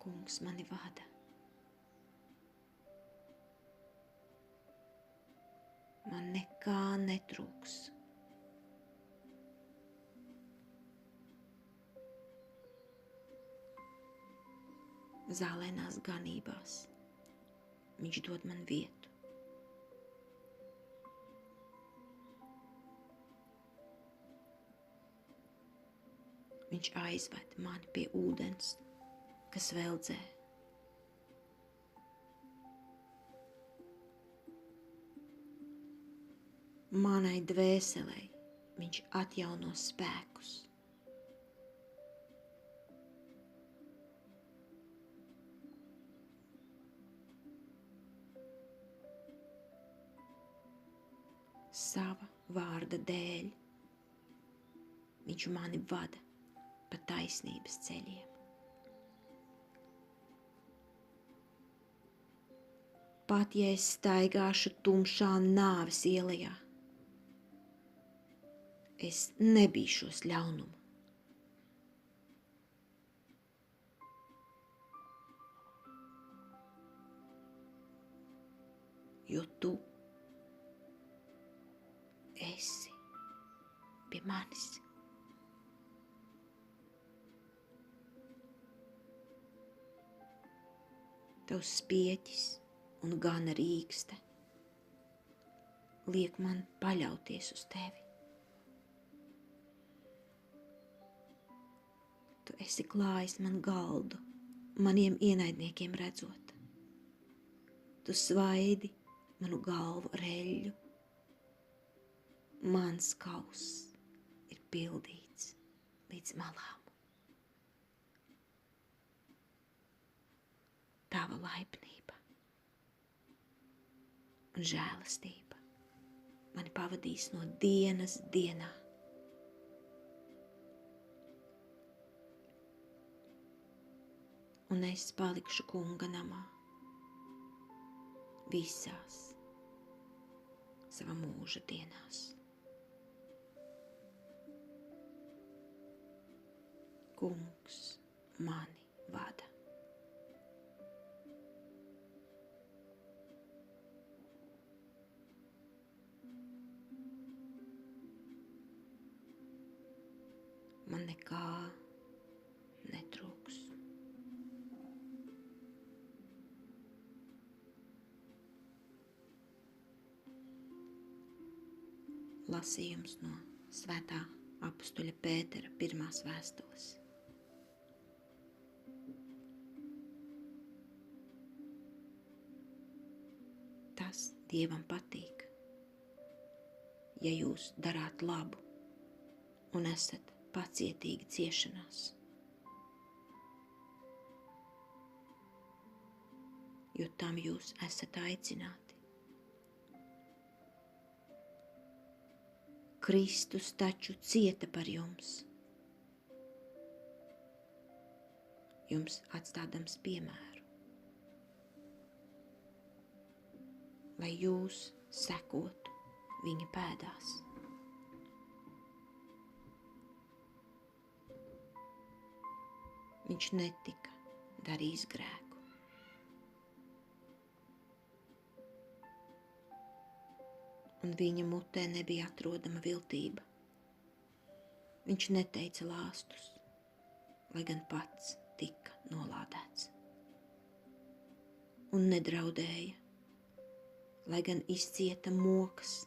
Speaker 1: Kungs mani vada. Man nekā netrūks. Zālēnās ganībās viņš dod man vietu. Viņš aizved mani pie ūdens, kas veldzē. Manai dvēselei viņš atjauno spēkus. Sava vārda dēļ viņš mani vada pa taisnības ceļiem. Pat ja es staigāšu tumšā nāves ielajā, es nebīšos ļaunuma. Jo tu esi pie manis. Tavs spieķis un gana rīkste liek man paļauties uz tevi. Tu esi klājis man galdu, maniem ienaidniekiem redzot. Tu svaidi manu galvu ar eļļu. Mans kauss ir pildīts līdz malām. Tava laipnība un žēlastība mani pavadīs no dienas dienā. Un es palikšu kunga namā visās sava mūža dienās. Kungs mani vada. Man nekā netrūks. Lasījums no svētā apustuļa Pētera 1. vēstules. Tas Dievam patīk, ja jūs darāt labu un esat pacietīgi ciešanās, jo tam jūs esat aicināti. Kristus taču cieta par jums atstādams piemēru, lai jūs sekotu viņa pēdās. Viņš netika darījis grēku. Un viņa mutē nebija atrodama viltība. Viņš neteica lāstus, lai gan pats tika nolādēts. Un nedraudēja, lai gan izcieta mokas,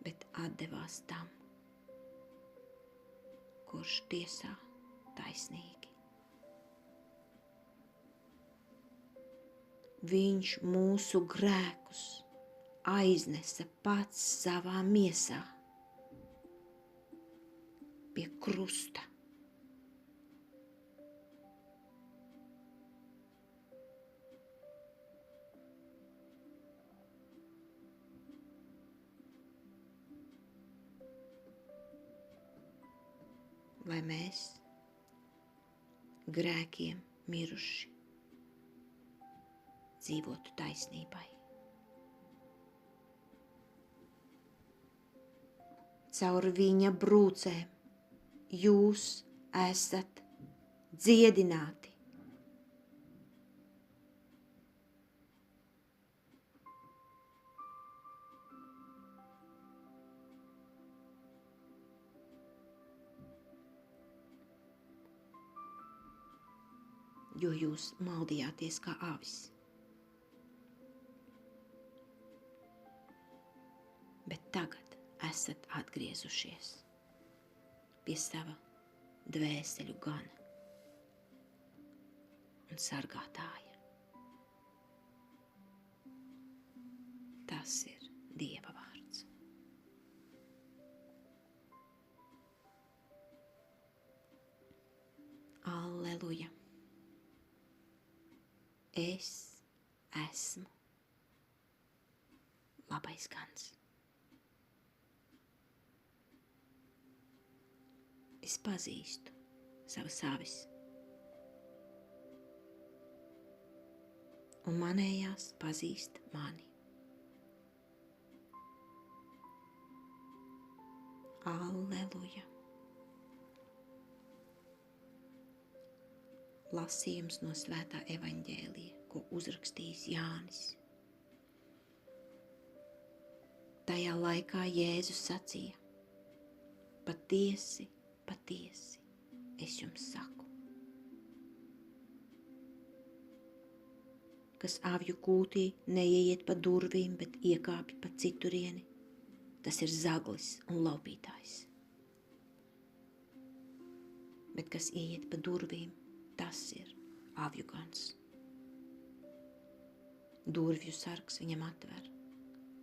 Speaker 1: bet atdevās tam, kurš tiesā taisnīgi. Viņš mūsu grēkus aiznesa pats savā miesā pie krusta. Lai mēs, grēkiem miruši, dzīvotu taisnībai. Caur viņa brūcēm jūs esat dziedināti. Jo jūs maldījāties kā avis. Bet tagad esat atgriezušies pie sava dvēseļu gana un sargātāja. Tas ir Dieva vārds. Alleluja! Es esmu labais gans. Es pazīstu savas avis, un manējās pazīst mani. Alleluja! Lasījums no svētā evaņģēlija, ko uzrakstījis Jānis. Tajā laikā Jēzus sacīja: Patiesi, patiesi, es jums saku, kas avju kūtī neieiet pa durvīm, bet iekāpj pa citurieni, tas ir zaglis un laupītājs. bet kas ieiet pa durvīm, tas ir avju gans. Durvju sargs viņam atver,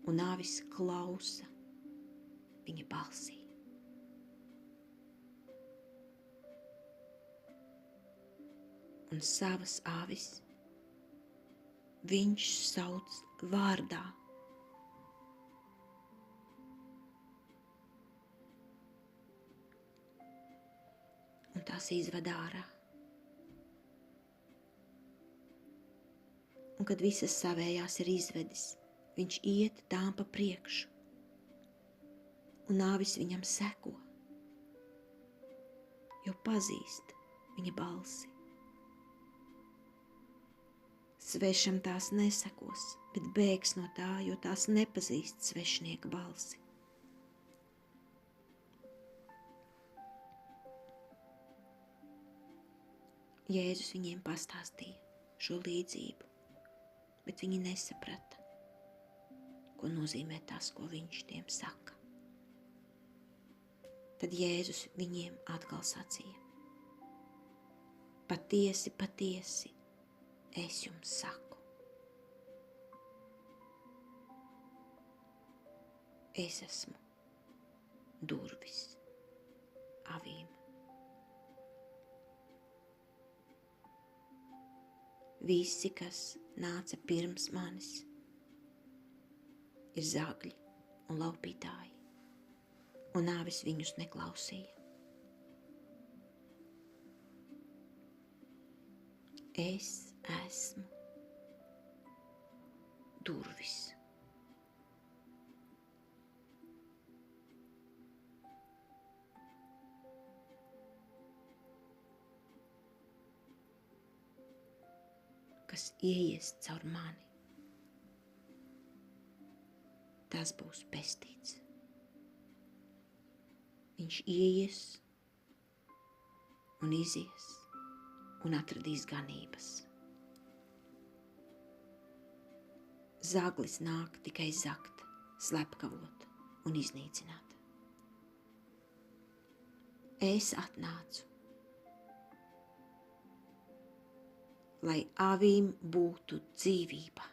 Speaker 1: un avis klausa viņa balsī. Un savas avis viņš sauc vārdā. Un tās izved ārā. Un kad visas savējās ir izvedis, viņš iet tām pa priekšu, un āvis viņam seko, jo pazīst viņa balsi. Svešam tās nesekos, bet bēgs no tā, jo tās nepazīst svešnieka balsi. Jēzus viņiem pastāstīja šo līdzību, bet viņi nesaprata, ko nozīmē tas, ko viņš tiem saka. Tad Jēzus viņiem atkal sacīja: patiesi, patiesi, es jums saku, es esmu durvis avīm. Visi, kas nāca pirms manis, ir zagļi un laupītāji, un āvis viņus neklausīja. Es esmu durvis. Kas ieies caur mani, tas būs pestīts. Viņš ieies un izies un atradīs ganības. Zaglis nāk tikai zagt, slepkavot un iznīcināt. Es atnācu, lai avīm būtu dzīvība.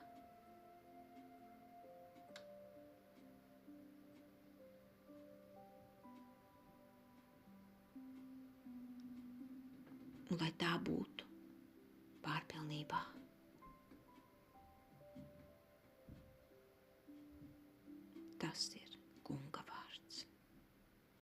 Speaker 1: Un lai tā būtu pārpilnībā. Tas ir